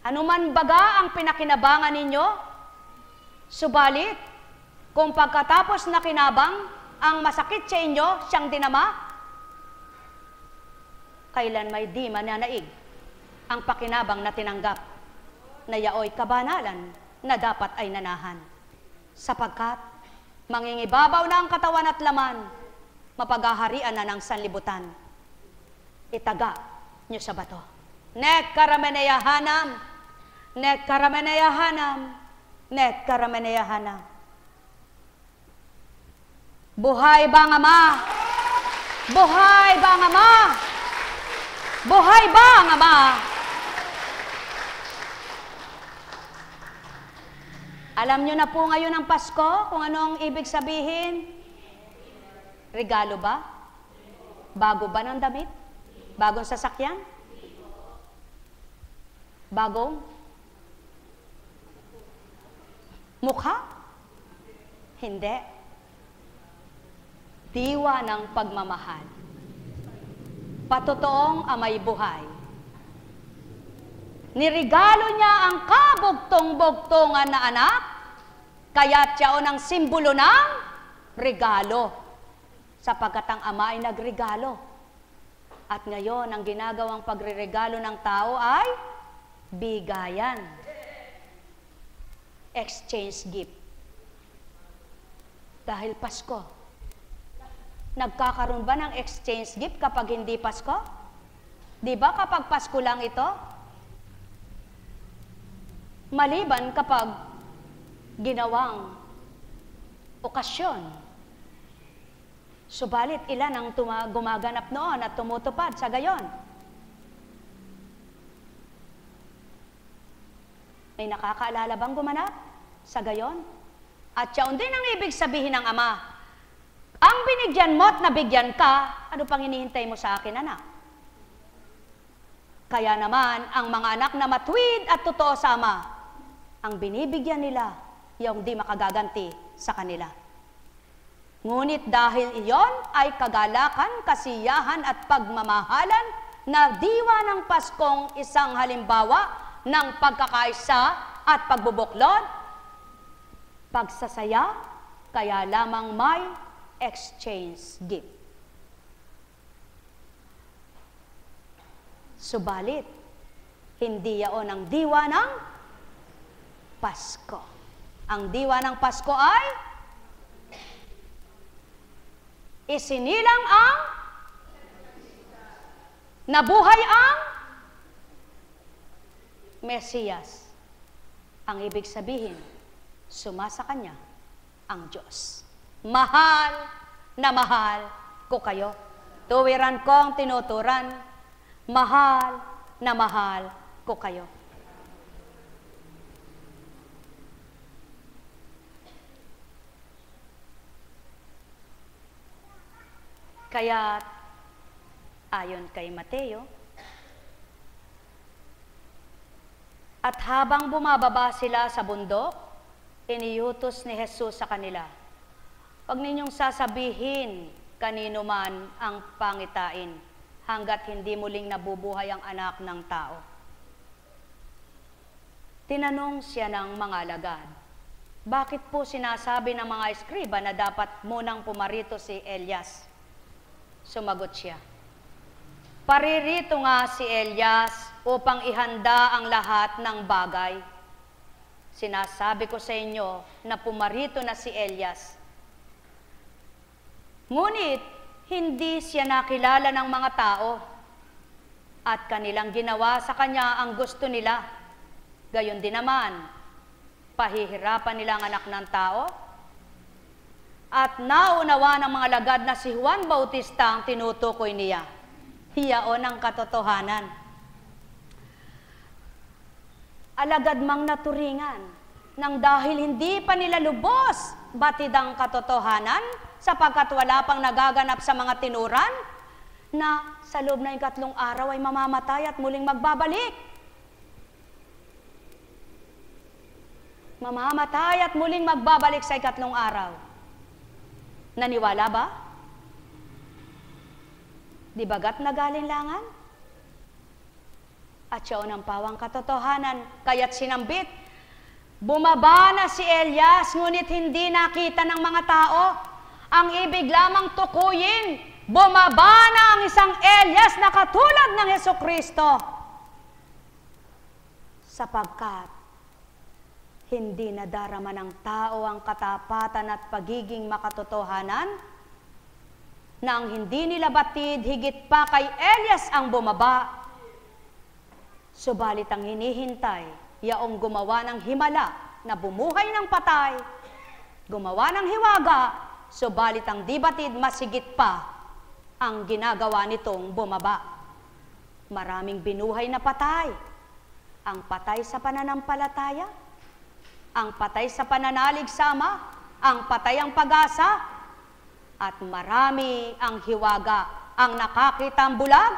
Speaker 1: Anuman baga ang pinakinabangan ninyo, subalit, kung pagkatapos na kinabang ang masakit sa inyo, siyang dinama, kailan may di mananaig ang pakinabang na tinanggap, na yaoy kabanalan na dapat ay nanahan. Sapagkat, mangingibabaw na ang katawan at laman, mapagaharian na ng sanlibutan. Itaga nyo sa bato. Nek karameneyahanam, nek karameneyahanam, nek karameneyahanam. Buhay ba ang Ama? Buhay ba ang Ama? Buhay ba ang Ama? Alam nyo na po ngayon ang Pasko kung ano ang ibig sabihin? Regalo ba? Bago ba ng damit? Bagong sasakyan? Bagong mukha? Hindi. Diwa ng pagmamahal. Patotoong amay buhay. Nirigalo niya ang kabugtong-bugtongan na anak, kaya't siyaon ang simbolo ng regalo, sapagkat ang Ama ay nagregalo. At ngayon, ang ginagawang pagre-regalo ng tao ay bigayan. Exchange gift. Dahil Pasko. Nagkakaroon ba ng exchange gift kapag hindi Pasko? Di ba kapag Pasko lang ito? Maliban kapag ginawang okasyon. Subalit ilan ang gumaganap noon at tumutupad sa gayon? May nakakaalala bang gumanap sa gayon? At siya din ang ibig sabihin ng Ama. Ang binigyan mo at nabigyan ka, ano pang hinihintay mo sa akin, anak? Kaya naman, ang mga anak na matuwid at totoo sa Ama, ang binibigyan nila, yung di makagaganti sa kanila. Ngunit dahil iyon ay kagalakan, kasiyahan at pagmamahalan na diwa ng Paskong isang halimbawa ng pagkakaisa at pagbubuklod, pagsasaya, kaya lamang may exchange gift. Subalit, hindi yaon ang diwa ng Pasko. Ang diwa ng Pasko ay isinilang ang nabuhay ang Mesiyas. Ang ibig sabihin, sumasa kanya ang Diyos. Mahal na mahal ko kayo. Tuwiran kong tinuturan, mahal na mahal ko kayo. Kaya, ayon kay Mateo, at habang bumababa sila sa bundok, iniutos ni Jesus sa kanila, "Huwag ninyong sasabihin kanino man ang pangitain, hanggat hindi muling nabubuhay ang anak ng tao." Tinanong siya ng mga alagad, "Bakit po sinasabi ng mga eskriba na dapat munang pumarito si Elias?" Sumagot siya, "Paririto nga si Elias upang ihanda ang lahat ng bagay. Sinasabi ko sa inyo na pumarito na si Elias. Ngunit hindi siya nakilala ng mga tao at kanilang ginawa sa kanya ang gusto nila. Gayon din naman, pahihirapan nila ang anak ng tao. At naunawa ng mga lagad na si Juan Bautista ang tinutukoy niya. Hiyaon ang katotohanan. alagad mang naturingan, nang dahil hindi pa nila lubos batid ang katotohanan, sapagkat wala pang nagaganap sa mga tinuran, na sa loob ng 3 araw ay mamamatay at muling magbabalik. Mamamatay at muling magbabalik sa 3 araw. Naniwala ba? Di bagat nagalinlangan? At siya ang pawang katotohanan, kaya't sinambit. Bumaba na si Elias, ngunit hindi nakita ng mga tao. Ang ibig lamang tukuyin, bumaba na ang isang Elias na katulad ng Hesukristo. Sapagkat hindi nadarama ng tao ang katapatan at pagiging makatotohanan, na ang hindi nila batid higit pa kay Elias ang bumaba. Subalit ang hinihintay, yaong gumawa ng himala na bumuhay ng patay, gumawa ng hiwaga, subalit ang di batid masigit pa ang ginagawa nitong bumaba. Maraming binuhay na patay, ang patay sa pananampalataya, ang patay sa pananalig sa Ama, ang patay ang pag-asa, at marami ang hiwaga, ang nakakita ang bulag,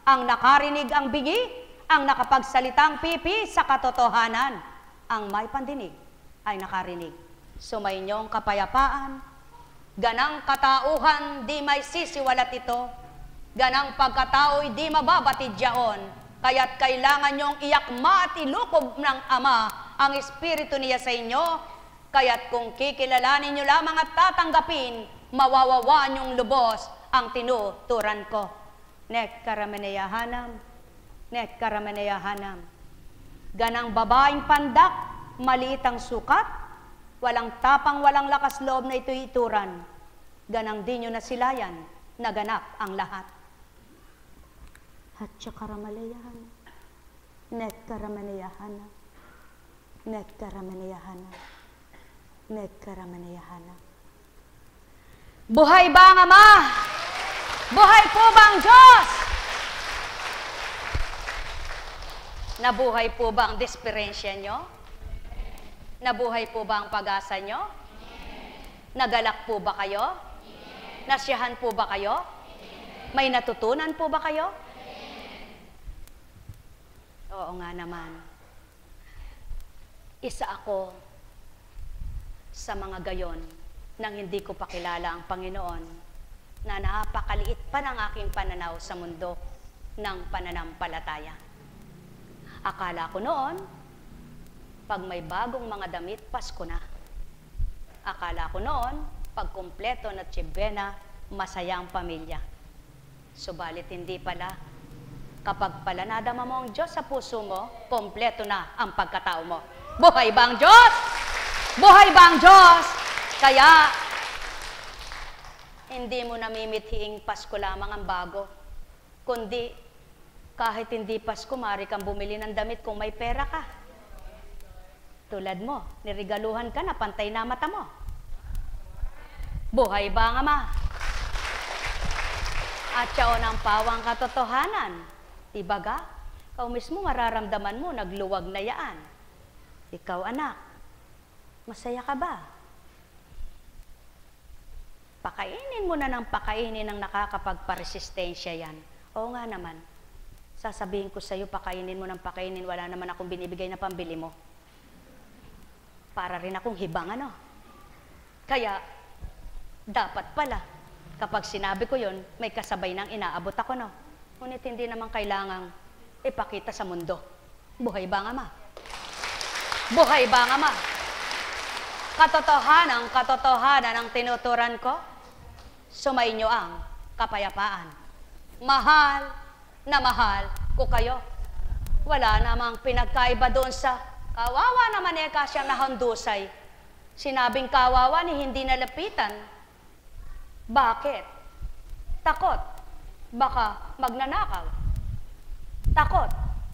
Speaker 1: ang nakarinig ang bingi, ang nakapagsalitang pipi sa katotohanan, ang may pandinig ay nakarinig. Sumainyo ang kapayapaan, ganang katauhan di may sisiwalat ito, ganang pagkatao'y di mababatid yaon, kaya't kailangan nyong iyakma at ilukob ng Ama ang Espiritu niya sa inyo, kaya't kung kikilalanin nyo lamang at tatanggapin, mawawawa niyong lubos ang tinuturan ko. Nek karameneyahanam, nek karameneyahanam. Ganang babaeng pandak, maliit ang sukat, walang tapang, walang lakas loob na ito'y ituran. Ganang di nyo nasilayan, naganap ang lahat. Hatya karamaleyahanam, nek karameneyahanam, nek karameneyahanam, nek karameneyahanam. Buhay ba ang Ama? Buhay po ba ang Diyos? Nabuhay po ba ang desperensya nyo? Nabuhay po ba ang pag-asa nyo? Nagalak po ba kayo? Nasiyahan po ba kayo? May natutunan po ba kayo? Oo nga naman. Isa ako sa mga gayon nang hindi ko pa kilala ang Panginoon, na napakaliit pa ng aking pananaw sa mundo ng pananampalataya. Akala ko noon, pag may bagong mga damit, Pasko na. Akala ko noon, pag kumpleto na tsibena, masaya ang pamilya. Subalit hindi pala. Kapag pala nadama mo ang Diyos sa puso mo, kompleto na ang pagkatao mo. Buhay ba ang Diyos? Buhay ba ang Diyos? Kaya, hindi mo namimithiing Pasko lamang ang bago, kundi kahit hindi Pasko, maaari kang bumili ng damit kung may pera ka. Tulad mo, nirigaluhan ka na, pantay na mata mo. Buhay ba ang Ama? At siya ang pawang katotohanan. Ibaga, ikaw mismo mararamdaman mo, nagluwag na yaan. Ikaw anak, masaya ka ba? Pakainin mo na ng pakainin ng nakakapagparesistensya yan. Oo nga naman. Sasabihin ko sa iyo, pakainin mo ng pakainin, wala naman akong binibigay na pambili mo. Para rin akong hibang, ano? Kaya, dapat pala, kapag sinabi ko yon, may kasabay ng inaabot ako, no? Ngunit hindi naman kailangang ipakita sa mundo. Buhay ba ang Ama? Buhay ba ang Ama? Katotohanan ang tinuturan ko, sumainyo ang kapayapaan. Mahal na mahal ko kayo. Wala namang pinagkaiba doon sa kawawa naman siyang nahandusay. Sinabing kawawa ni hindi nalapitan. Bakit? Takot. Baka magnanakaw. Takot.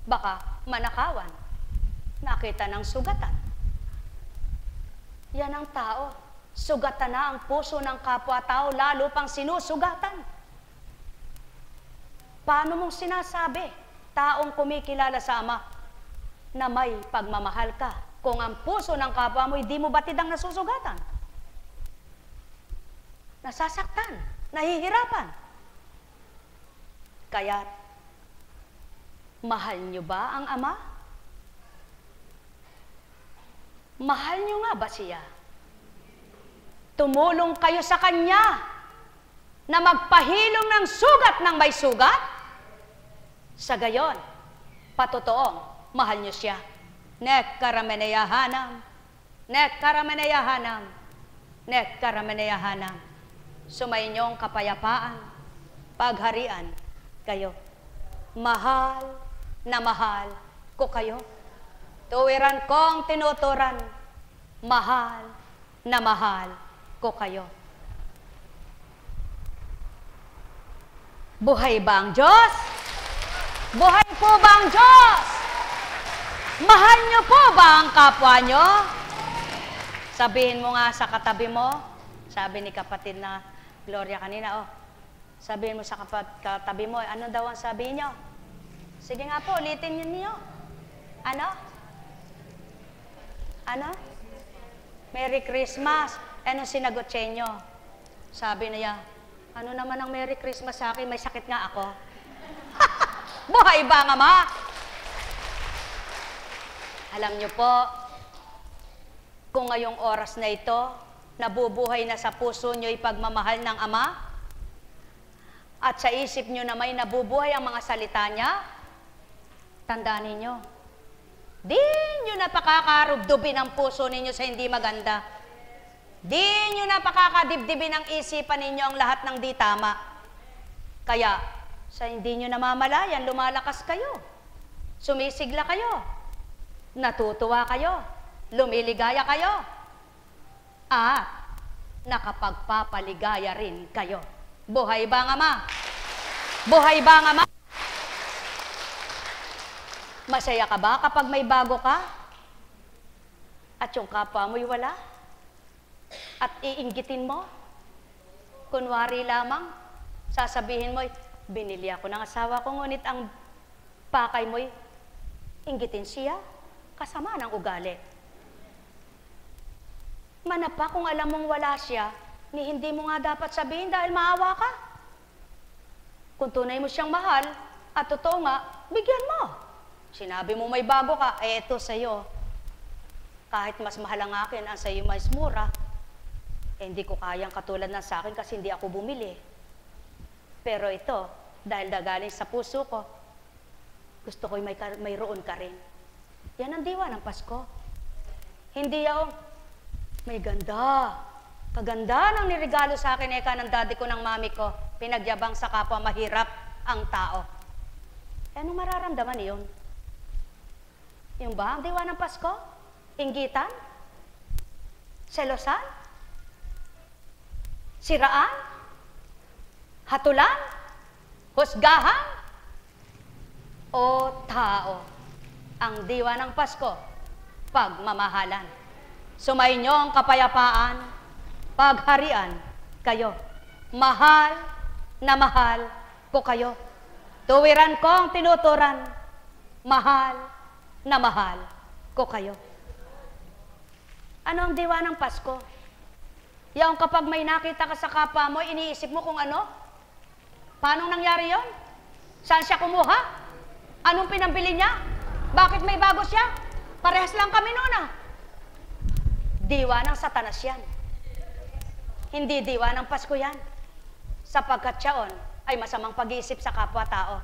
Speaker 1: Baka manakawan. Nakita ng sugatan. Yan ang tao. Sugatan na ang puso ng kapwa-tao, lalo pang sinusugatan. Paano mong sinasabi? Taong kumikilala sa Ama. na may pagmamahal ka kung ang puso ng kapwa mo hindi mo batid ang nasusugatan? Nasasaktan, nahihirapan. Kaya, mahal nyo ba ang Ama? Mahal nyo nga ba siya? Tumulong kayo sa Kanya na magpahilom ng sugat ng may sugat? Sa gayon, patotoong mahal nyo siya. Nek karameneyahanam, nek karameneyahanam, nek karameneyahanam. Sumayinyong kapayapaan, pagharian kayo. Mahal na mahal ko kayo. Tuwiran kong tinuturan, mahal na mahal ko kayo. Buhay ba ang Diyos? Buhay po ba ang Diyos? Mahal niyo po ba ang kapwa niyo? Sabihin mo nga sa katabi mo, sabi ni kapatid na Gloria kanina, sabihin mo sa katabi mo, ano daw ang sabihin niyo? Sige nga po, ulitin niyo. Ano? Ano? Merry Christmas. Ano sinagot sa inyo? Sabi niya, ano naman ang Merry Christmas sa akin? May sakit nga ako. Buhay ba ang Ama? Alam niyo po, kung ngayong oras na ito, nabubuhay na sa puso niyo ipagmamahal ng Ama, at sa isip niyo na may nabubuhay ang mga salita niya, tandaan ninyo, di nyo napakakarubdubin ang puso ninyo sa hindi maganda. Di nyo napakakadibdibin ang isipan ninyo ang lahat ng di tama. Kaya, sa hindi nyo namamalayan, lumalakas kayo. Sumisigla kayo. Natutuwa kayo. Lumiligaya kayo. At nakapagpapaligaya rin kayo. Buhay ba ang Ama? Buhay ba ang Ama? Masaya ka ba kapag may bago ka? At yung kapwa mo'y wala? At iinggitin mo? Kunwari lamang, sasabihin mo'y, binili ako ng asawa ko, ngunit ang pakay mo'y, inggitin siya, kasama ng ugali. Manapa kung alam mong wala siya, ni hindi mo nga dapat sabihin dahil maawa ka. Kung tunay mo siyang mahal, at totoo nga, bigyan mo. Sinabi mo may bago ka, eto sa'yo. Kahit mas mahal ang akin, ang sa'yo mas mura, hindi ko kayang katulad ng sa akin kasi hindi ako bumili. Pero ito, dahil nagaling sa puso ko, gusto ko'y mayroon ka rin. Yan ang diwa ng Pasko. Hindi yung, may ganda. Kaganda ng nirigalo sa akin, eka ng daddy ko, ng mami ko, pinagyabang sa kapwa mahirap ang tao. Anong mararamdaman niyon? Yung ba ang diwa ng Pasko? Inggitan? Selosan? Siraan? Hatulan? Husgahan? O tao? Ang diwa ng Pasko, pagmamahalan. Sumainyo ang kapayapaan, pagharian kayo. Mahal na mahal ko kayo. Tuwiran kong tinuturan, mahal na mahal ko kayo. Ano ang diwa ng Pasko? Yung kapag may nakita ka sa kapwa mo, iniisip mo kung ano? Paano nangyari yon? Saan siya kumuha? Anong pinambili niya? Bakit may bago siya? Parehas lang kami noon ah. Diwa ng Satanas yan. Hindi diwa ng Pasko yan. Sapagkat siyaon ay masamang pag-iisip sa kapwa-tao.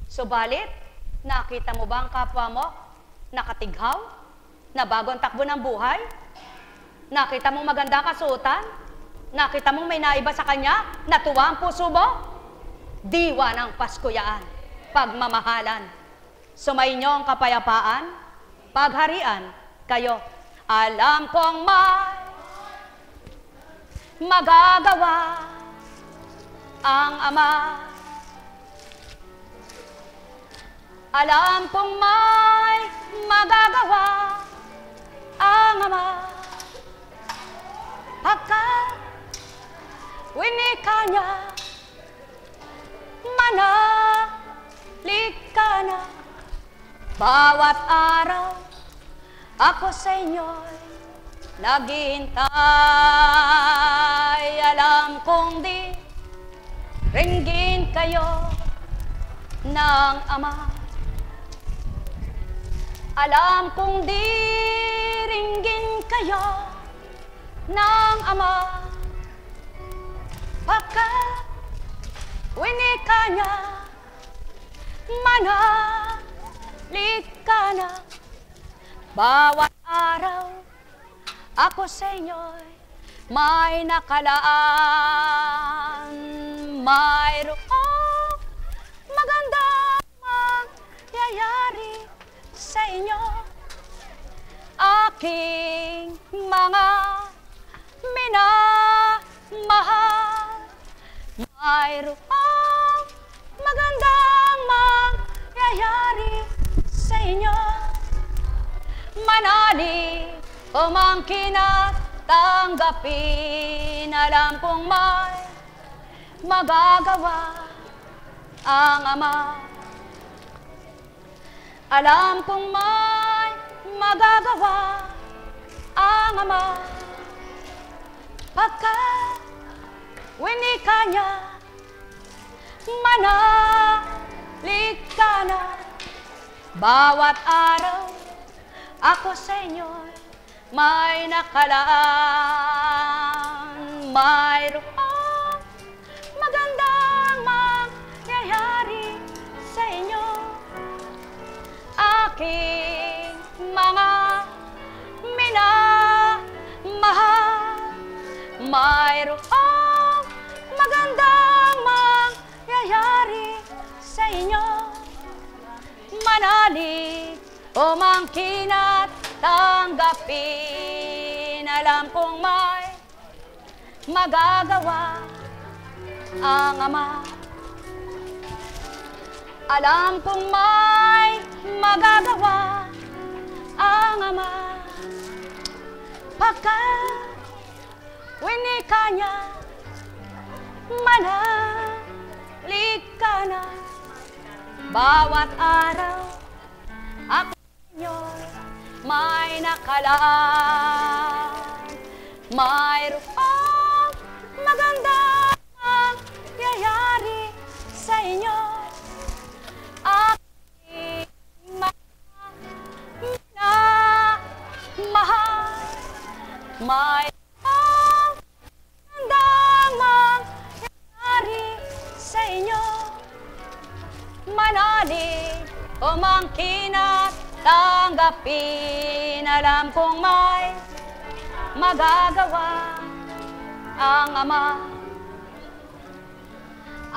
Speaker 1: Subalit, nakita mo ba ang kapwa mo? Nakatighaw? Na bagong takbo ng buhay? Nakita mong maganda kasuotan? Nakita mong may naiba sa kanya? Natuwa ang puso mo? Diwa ng Pasko yaan. Pagmamahalan. Sumainyo ang kapayapaan, pagharian kayo. Alam kong may magagawa ang Ama. Alam kong may magagawa ang Ama. Pagkat winika niya, manalik ka na. Bawat araw, ako sa inyo'y naghihintay. Alam kong di ringgin kayo ng Ama. Alam kong di ringgin kayo ng Ama. Pagkat winika niya, manalig ka na. Bawat araw, ako sa inyo'y may nakalaan. Mayroong magandang mangyayari sa inyo, aking mga minamahal. Mayroong magandang mangyayari sa inyo, manalig umangkin at tanggapin. Alam kong may magagawa ang Ama. Alam kong may magagawa ang Ama. Pagkat winika niya, manalig ka na. Bawat araw, ako sa inyo'y may nakalaan. Mayroong magandang mangyayari sa inyo, aking mga minamahal. Mayroong magandang mangyayari sa inyo, manalig umangkin at tanggapin. Alam kong may magagawa ang Ama. Alam kong may magagawa ang Ama. Pagkat winika niya, manalig ka na. Bawat araw, ako inyo'y may nakalaan. Mayroong magandang mangyayari sa inyo, aking mga minamahal. Mayroong magandang mangyayari sa inyo, manalig umangkin at tanggapin. Alam kong may magagawa ang Ama.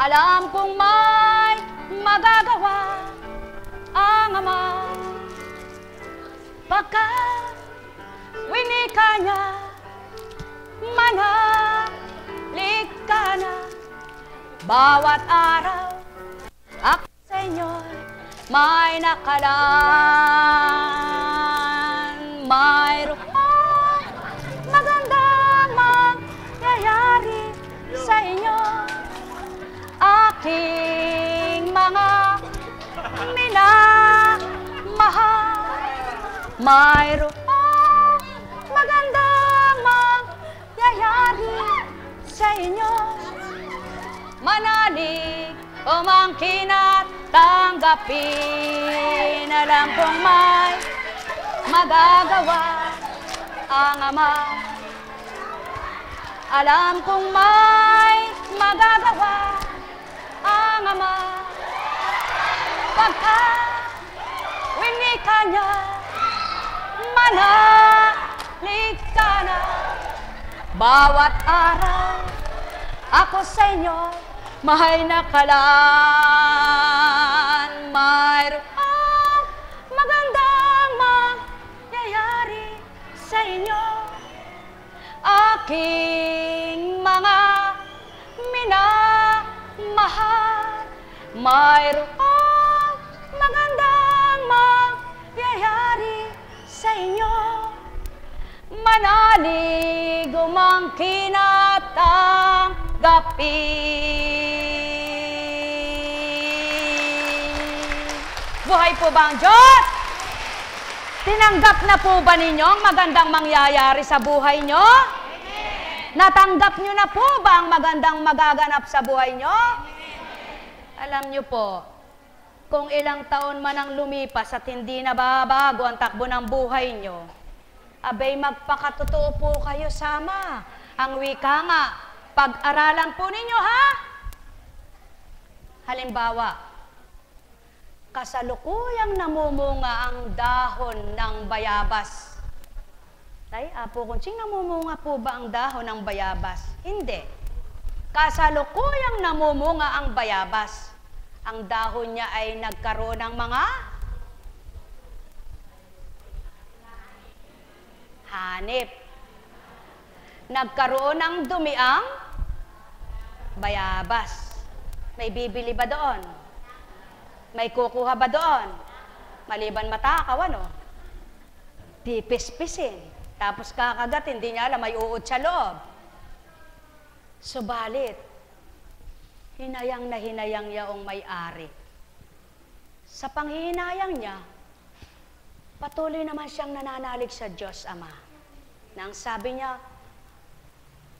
Speaker 1: Alam kong may magagawa ang Ama. Pagkat winika niya, manalig ka na. Bawat araw, ako sa inyo'y may nakalaan. Mayroong magandang mangyayari sa inyo, aking mga minamahal. Mayroong magandang mangyayari sa inyo, manalig umangkin at tanggapin. Alam kong may magagawa ang Ama. Alam kong may magagawa ang Ama. Pagkat winika niya, manalig ka na. Bawat araw, ako sa inyo may nakalaan. Mayroong magandang mangyayari sa inyo, aking mga minamahal. Mayroong magandang mangyayari sa inyo, manalig umangkin at tanggapin. Buhay po ba ang Diyos? Tinanggap na po ba ninyo ang magandang mangyayari sa buhay nyo? Amen. Natanggap nyo na po ba ang magandang magaganap sa buhay nyo? Amen. Alam nyo po, kung ilang taon man ang lumipas at hindi na babago ang takbo ng buhay nyo, abay magpakatotoo po kayo sama. Ang wika nga, pag-aralan po ninyo ha? Halimbawa, kasalukuyang namumunga ang dahon ng bayabas. Ay, Apo Kunching, namumunga po ba ang dahon ng bayabas? Hindi. Kasalukuyang namumunga ang bayabas. Ang dahon niya ay nagkaroon ng mga hanip. Nagkaroon ng dumi ang bayabas. May bibili ba doon? May kukuha ba doon? Maliban matakaw, ano? Pipispisin. Tapos kakagat, hindi niya alam, may uod sa loob. Subalit, hinayang na hinayang yaong may-ari. Sa panghihinayang niya, patuloy naman siyang nananalig sa Diyos Ama. Nang sabi niya,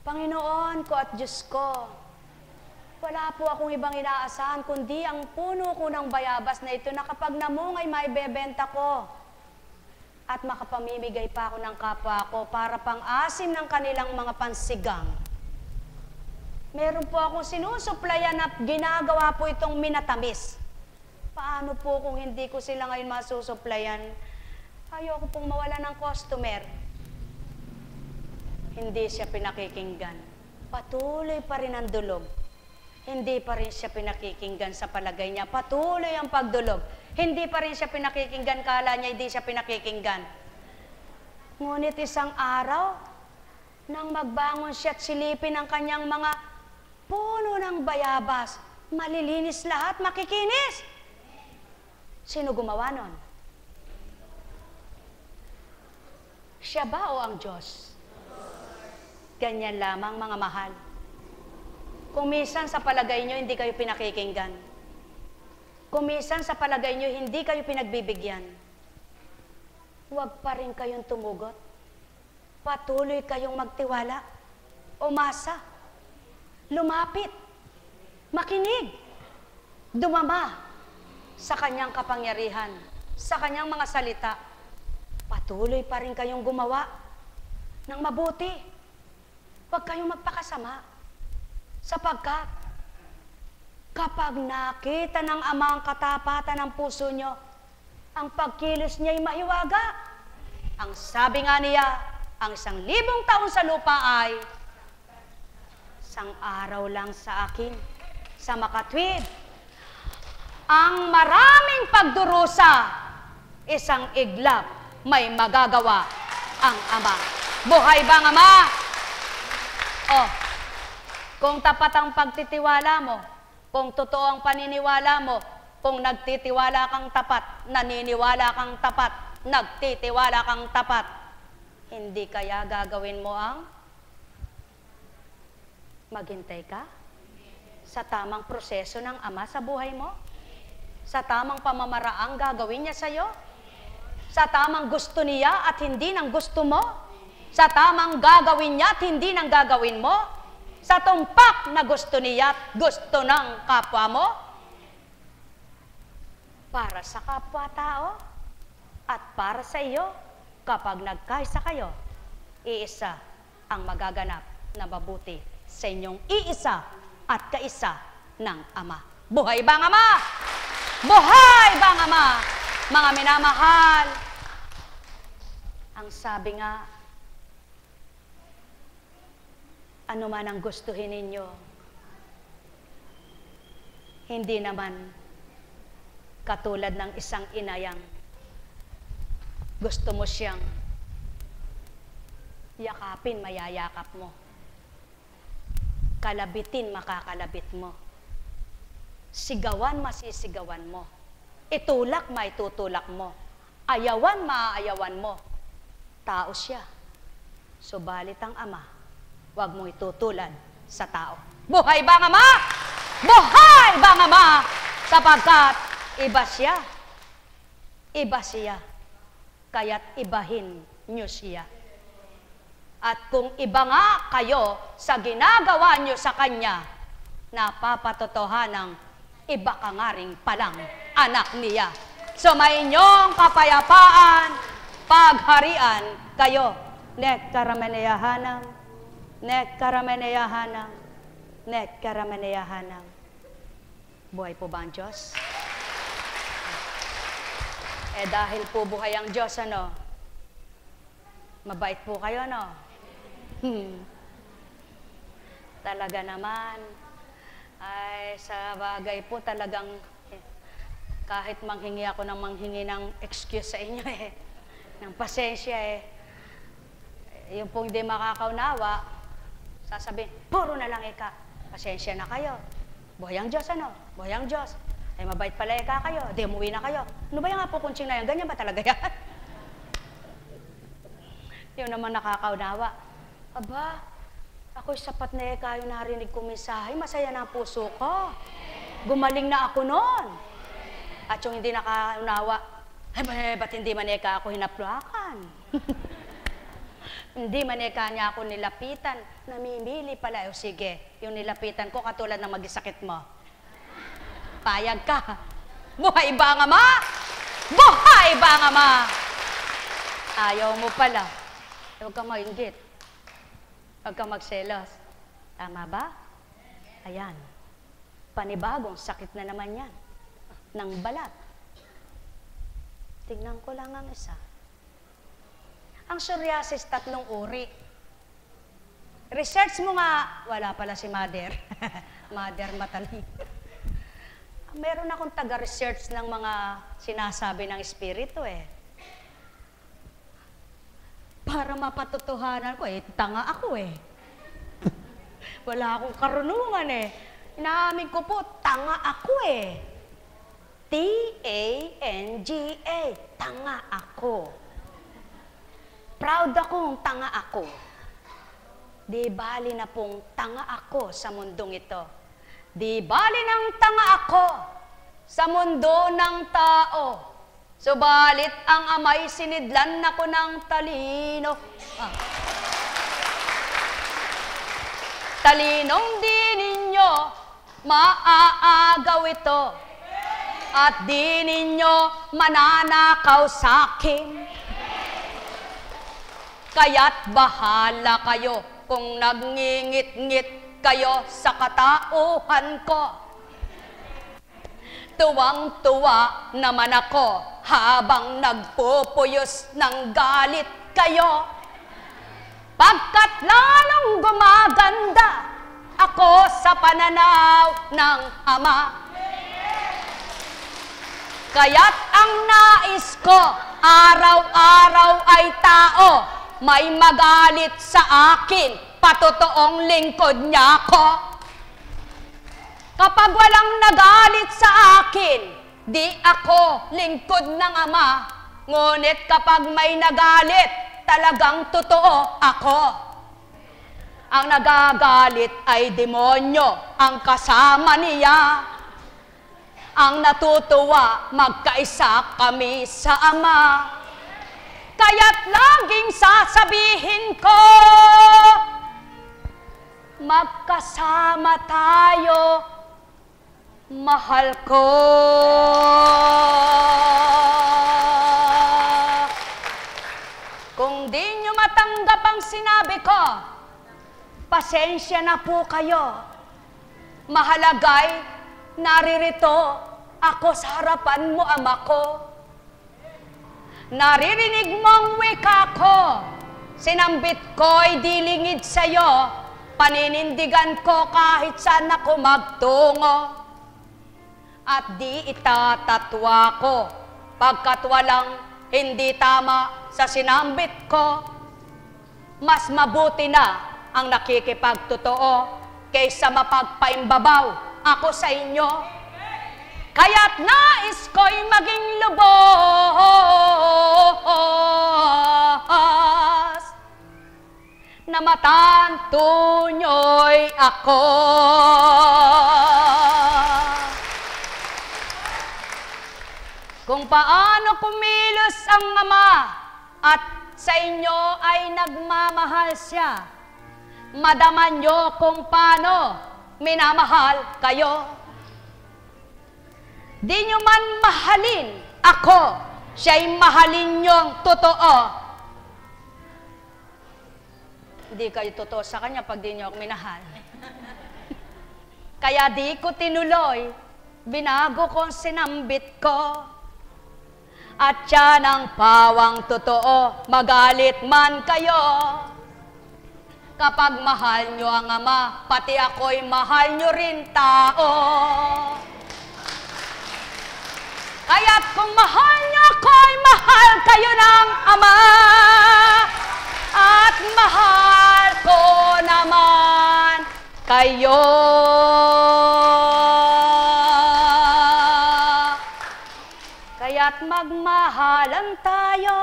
Speaker 1: Panginoon ko at Diyos ko, wala po akong ibang inaasahan kundi ang puno ko ng bayabas na ito na kapag namungay maibebenta ko at makapamimigay pa ako ng kapwa ko para pang-asim ng kanilang mga pansigang. Meron po akong sinusuplayan na ginagawa po itong minatamis. Paano po kung hindi ko sila ngayon masusuplayan? Ayoko pong mawala ng customer. Hindi siya pinakikinggan. Patuloy pa rin ang dulog. Hindi pa rin siya pinakikinggan sa palagay niya. Patuloy ang pagdulog. Hindi pa rin siya pinakikinggan. Kala niya hindi siya pinakikinggan. Ngunit isang araw, nang magbangon siya at silipin ang kanyang mga puno ng bayabas, malilinis lahat, makikinis. Sino gumawa nun? Siya ba o ang Diyos? Ganyan lamang, mga mahal. Kung minsan sa palagay nyo, hindi kayo pinakikinggan. Kung minsan sa palagay nyo, hindi kayo pinagbibigyan. Huwag pa rin kayong tumugot. Patuloy kayong magtiwala. Umasa. Lumapit. Makinig. Dumama sa kanyang kapangyarihan, sa kanyang mga salita. Patuloy pa rin kayong gumawa ng mabuti. Huwag kayong magpakasama. Sapagkat, kapag nakita ng Ama ang katapatan ng puso nyo, ang pagkilos niya'y mahiwaga. Ang sabi nga niya, ang 1,000 taon sa lupa ay isang araw lang sa akin, sa makatwid. Ang maraming pagdurusa, isang iglap may magagawa ang Ama. Buhay bang Ama? Oh, kung tapat ang pagtitiwala mo, kung totoo ang paniniwala mo, kung nagtitiwala kang tapat, naniniwala kang tapat, nagtitiwala kang tapat, hindi kaya gagawin mo ang maghintay ka sa tamang proseso ng Ama sa buhay mo? Sa tamang pamamaraang gagawin niya sa'yo? Sa tamang gusto niya at hindi ng gusto mo? Sa tamang gagawin niya at hindi ng gagawin mo? Sa tumpak na gusto niya at gusto ng kapwa mo? Para sa kapwa-tao at para sa iyo, kapag nagkaisa kayo, iisa ang magaganap na mabuti sa inyong iisa at kaisa ng Ama. Buhay bang Ama? Buhay bang Ama? Mga minamahal, ang sabi nga, ano man ang gustuhin ninyo, hindi naman katulad ng isang inayang gusto mo siyang yakapin, mayayakap mo. Kalabitin, makakalabit mo. Sigawan, masisigawan mo. Itulak, maitutulak mo. Ayawan, maaayawan mo. Tao siya. Subalit ang Ama, huwag mo itutulad sa tao. Buhay bang Ama? Buhay bang Ama? Sapagkat iba siya Iba siya, kaya't ibahin nyo siya. At kung iba nga kayo sa ginagawa nyo sa Kanya, napapatotohanang iba ka nga rin palang anak niya. So may inyong kapayapaan, pagharian kayo. Nek karameneyahanam, nek karameneyahanam, nek karameneyahanam. Buhay po ba ang Diyos? Dahil po buhay ang Diyos, ano? Mabait po kayo, no? Talaga naman, ay sa bagay po talagang kahit manghingi ako ng manghingi ng excuse sa inyo ng pasensya yung pong di makakaunawa, sasabihin, puro na lang ika, pasensya na kayo. Buhay ang Diyos, ano? Buhay ang Diyos. Ay mabait pala ika kayo, di umuwi na kayo. Ano ba yung apukunching na yan? Ganyan ba talaga yan? Yung naman nakakaunawa. Aba, ako'y sapat na eka yung narinig kong mensahe, masaya na ang puso ko. Gumaling na ako noon. At yung hindi nakaunawa, ay ba't hindi man eka ako hinapluakan? Hindi man eka niya ako nilapitan, namimili pala. O sige, yung nilapitan ko katulad ng magisakit mo. Payag ka. Buhay ba ang Ama? Buhay ba ang Ama? Ayaw mo pala. Huwag kang mainggit. Huwag kang magselos. Tama ba? Ayan. Panibagong sakit na naman yan. Ng balat. Tingnan ko lang ang isa. Ang psoriasis, 3 uri. Research mo nga, wala pala si Mother. Mother Mataling. Meron akong taga-research ng mga sinasabi ng Espiritu Para mapatotohanan ko tanga ako Wala akong karunungan Inaamin ko po, tanga ako T-A-N-G-A, tanga ako. Proud akong tanga ako. Di bali na pong tanga ako sa mundong ito. Di bali ng tanga ako sa mundo ng tao. Subalit ang Ama'y sinidlan ako ng talino. Talinong di ninyo maaagaw ito. At di ninyo mananakaw sa akin. Kaya't bahala kayo kung nagngingit-ngit kayo sa katauhan ko. Tuwang-tuwa naman ako habang nagpupuyos ng galit kayo. Pagkat lalong gumaganda ako sa pananaw ng Ama. Kaya't ang nais ko, araw-araw ay tao, may magalit sa akin, patotoong lingkod niya ako. Kapag walang nagalit sa akin, di ako lingkod ng Ama. Ngunit kapag may nagalit, talagang totoo ako. Ang nagagalit ay demonyo, ang kasama niya. Ang natutuwa, magkaisa kami sa Ama. Kaya't laging sasabihin ko, magkasama tayo, mahal ko. Kung di nyo matanggap ang sinabi ko, pasensya na po kayo. Mahalagay, naririto ako sa harapan mo, Ama ko. Naririnig mo ang wika ko. Sinambit ko'y dilingid sa'yo. Paninindigan ko kahit saan ako magtungo. At di itatatwa ko pagkat walang hindi tama sa sinambit ko. Mas mabuti na ang nakikipagtotoo kaysa mapagpaimbabaw ako sa inyo. Kaya't nais ko'y maging lubos na matanto nyo'y ako. kung paano kumilos ang Ama at sa inyo ay nagmamahal siya. Madama nyo kung paano minamahal kayo. Di nyo man mahalin ako, siya'y mahalin nyong totoo. Hindi kayo totoo sa kanya pag di nyo ako minahal. Kaya di ko tinuloy, binago kong sinambit ko. At yan ang pawang totoo, magalit man kayo. Kapag mahal nyo ang Ama, pati ako'y mahal nyo rin tao. Kaya't kung mahal nyo ako'y mahal kayo ng Ama. At mahal ko naman kayo. Kaya't magmahalan tayo.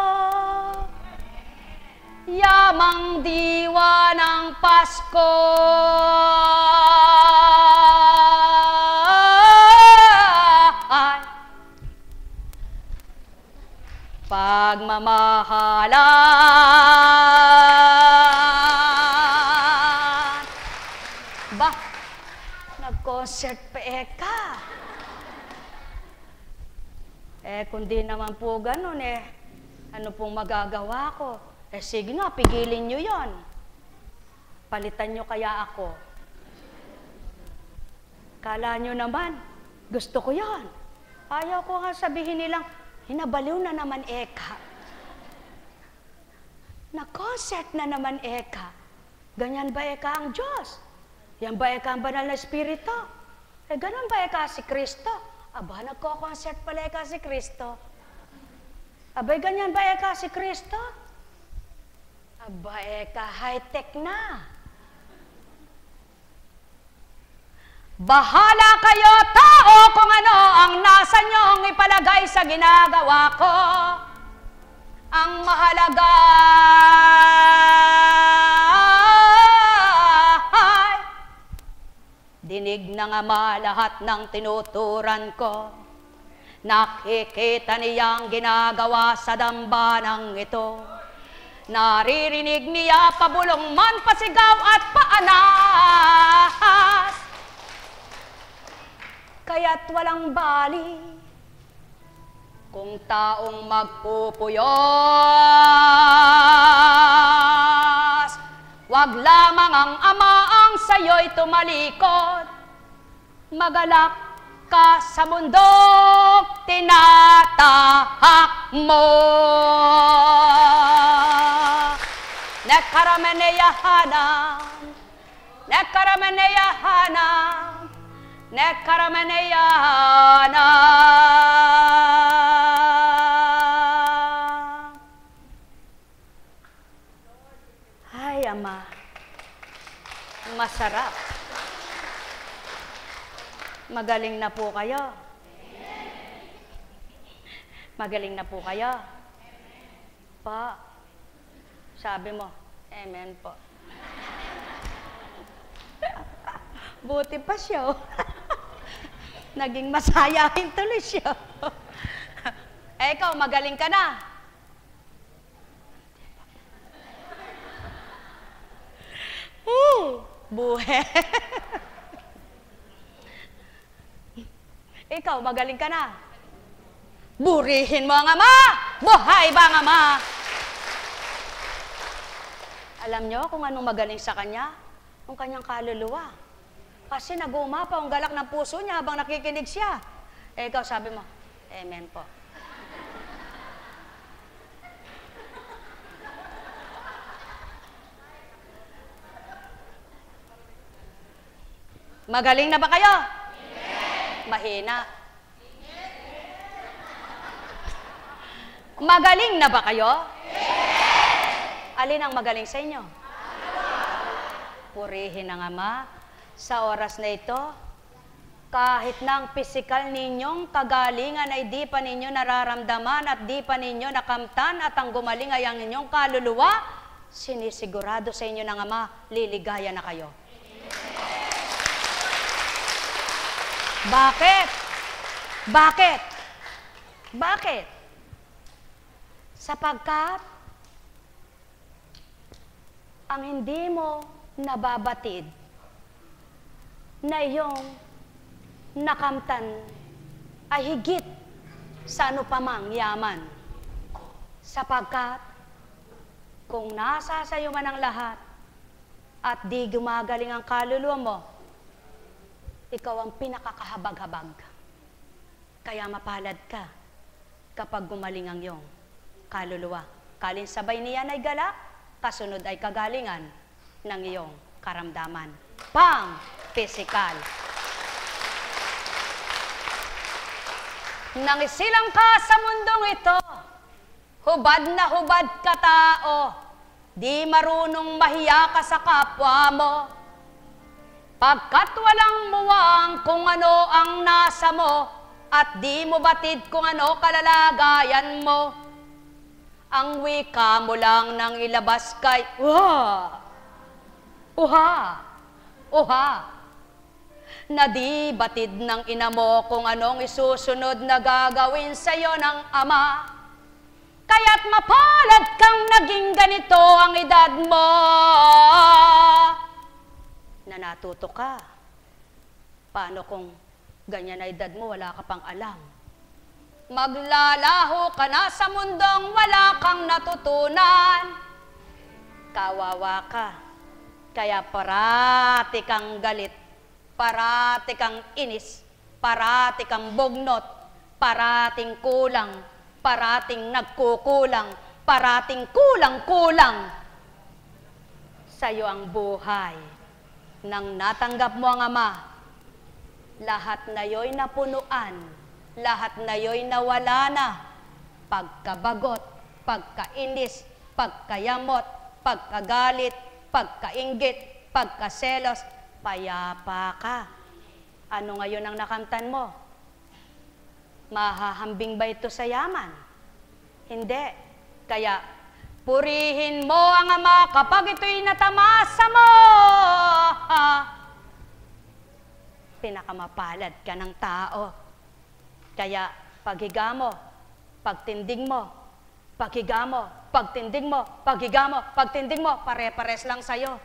Speaker 1: Yamang diwa ng Pasko. Ay, pagmamahalan. Ba, nag-concert pa ka. Kung di naman po ganun ano pong magagawa ko? Sige nga, pigilin nyo yon. Palitan nyo kaya ako. Kala nyo naman, gusto ko yon. Ayaw ko nga sabihin nilang, hinabaliw na naman eka. Na-concert na naman eka. Ganyan ba eka ang Diyos? Yan ba eka ang banal na Espiritu? Ganun ba eka si Kristo? Aba, nagko-concert pala eka si Kristo. Abay, ganyan ba eka si Kristo? Aba, eka, high-tech na. Bahala kayo, tao, kung ano ang nasa nyong ipalagay sa ginagawa ko. Ang mahalaga ay dinig ng Ama lahat ng tinuturan ko. Nakikita niya ang ginagawa sa dambanang ito. Naririnig niya pabulong man, pasigaw at paanas. Kaya't walang bali kung taong magpupuyos. Wag lamang ang Ama ang sa'yo'y tumalikod. Magalak ka sa bundok, tinatahak mo. Nekarameneyahanam, nekarameneyahanam, nekarameneyahanam. Ay, Ama, masarap. Magaling na po kayo. Magaling na po kayo. Pa, sabi mo, amen po. Buti pa siya. Naging masayahin tuloy siya. Ikaw, magaling ka na. Buhe. Ikaw, magaling ka na. Burihin mo ang Ama! Buhay ba ang Ama? Alam nyo kung anong magaling sa kanya? Ang kanyang kaluluwa. Kasi nag-uumapa ang galak ng puso niya habang nakikinig siya. Ikaw, sabi mo, amen po. Magaling na ba kayo? Mahina. Magaling na ba kayo? Alin ang magaling sa inyo? Purihin ang Ama sa oras na ito. Kahit na ang pisikal ninyong kagalingan ay di pa ninyo nararamdaman at di pa ninyo nakamtan at ang gumaling ay ang inyong kaluluwa, sinisigurado sa inyo ng Ama, liligaya na kayo. Bakit? Bakit? Bakit? Sapagkat ang hindi mo nababatid na iyong nakamtan ay higit sa ano pamang yaman. Sapagkat kung nasa sayo man ang lahat at di gumagaling ang kaluluwa mo, ikaw ang pinakakahabag-habag. Kaya mapalad ka kapag gumaling ang iyong kaluluwa. Kalinsabay niyan ay galak, kasunod ay kagalingan ng iyong karamdaman. Pang-pisikal. Nang isilang ka sa mundong ito, hubad na hubad ka tao, di marunong mahiya ka sa kapwa mo. Pagkat walang muwang kung ano ang nasa mo, at di mo batid kung ano kalalagayan mo. Ang wika mo lang nang ilabas kay, uha, uha, uha. Na di batid ng ina mo kung anong isusunod na gagawin sa'yo ng ama. Kaya't mapalad kang naging ganito ang edad mo. Na natuto ka. Paano kung ganyan na edad mo, wala ka pang alam? Maglalaho ka na sa mundong wala kang natutunan. Kawawa ka. Kaya parati kang galit, parati kang inis, parati kang bognot, parating kulang, parating nagkukulang, parating kulang-kulang. Sa'yo ang buhay. Nang natanggap mo ang Ama, lahat na yo'y napunuan, lahat na yo'y nawala na. Pagkabagot, pagkainis, pagkayamot, pagkagalit, pagkainggit, pagkaselos, payapa ka. Ano ngayon ang nakamtan mo? Mahahambing ba ito sa yaman? Hindi. Kaya, purihin mo ang Ama kapag ito'y natamasa mo. Pinakamapalad ka ng tao. Kaya, paghiga mo, pagtindig mo, paghiga mo, pagtindig mo, paghiga mo, pagtindig mo, pare-pares lang sa'yo.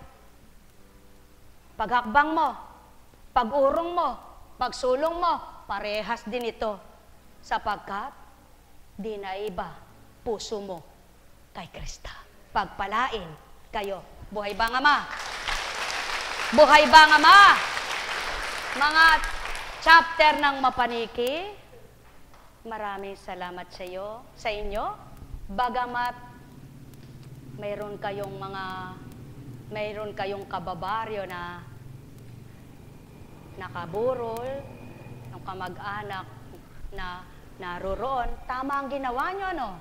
Speaker 1: Paghakbang mo, pag-urong mo, pagsulong mo, parehas din ito. Sapagkat, di na iba puso mo kay Krista. Pagpalain kayo. Buhay ba ang Ama? Buhay ba ang Ama? Mga chapter ng Mapaniki, maraming salamat sa iyo, sa inyo. Bagamat mayroon kayong kababaryo na nakaburol, ng kamag-anak na naroroon, tama ang ginawa nyo, no?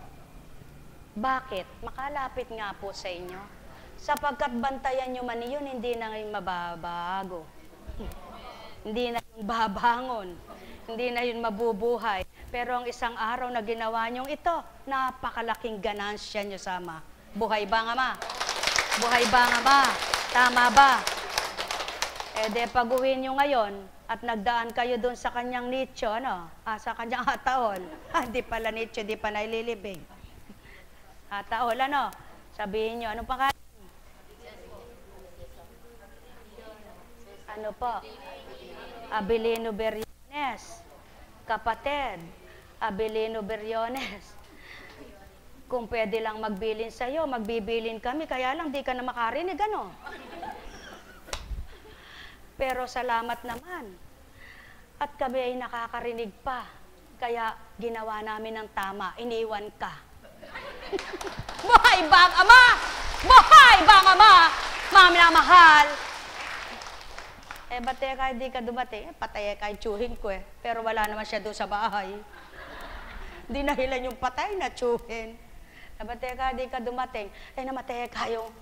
Speaker 1: Bakit? Makalapit nga po sa inyo. Sapagkat bantayan nyo man yun, hindi na ngayon mababago. Hindi na yun babangon. Hindi na yun mabubuhay. Pero ang isang araw na ginawa nyong ito, napakalaking ganansya nyo sa Ama. Buhay ba ang Ama? Buhay ba ang Ama? Tama ba? E de pag-uwi nyo ngayon at nagdaan kayo doon sa kanyang nicho, ano? Sa kanyang hataon. Di pala nicho, di pa naililibing. Hataon, ano? Sabihin nyo, anong pangalan? Ano po? Abilino Beriones. Kapatid, Abilino Beriones. Kung pwede lang magbilin sa'yo, magbibilin kami, kaya lang di ka na makarinig, ano? Pero salamat naman. At kami ay nakakarinig pa. Kaya ginawa namin ng tama, iniwan ka. Buhay ba ang Ama? Buhay ba ang Ama? Mga minamahal. Ba't kahit di ka dumating? Patay kahit tsuhin ko eh. Pero wala naman siya doon sa bahay. Di nahilan yung patay na tsuhin. Ba't kahit di ka dumating? Namatay ka yung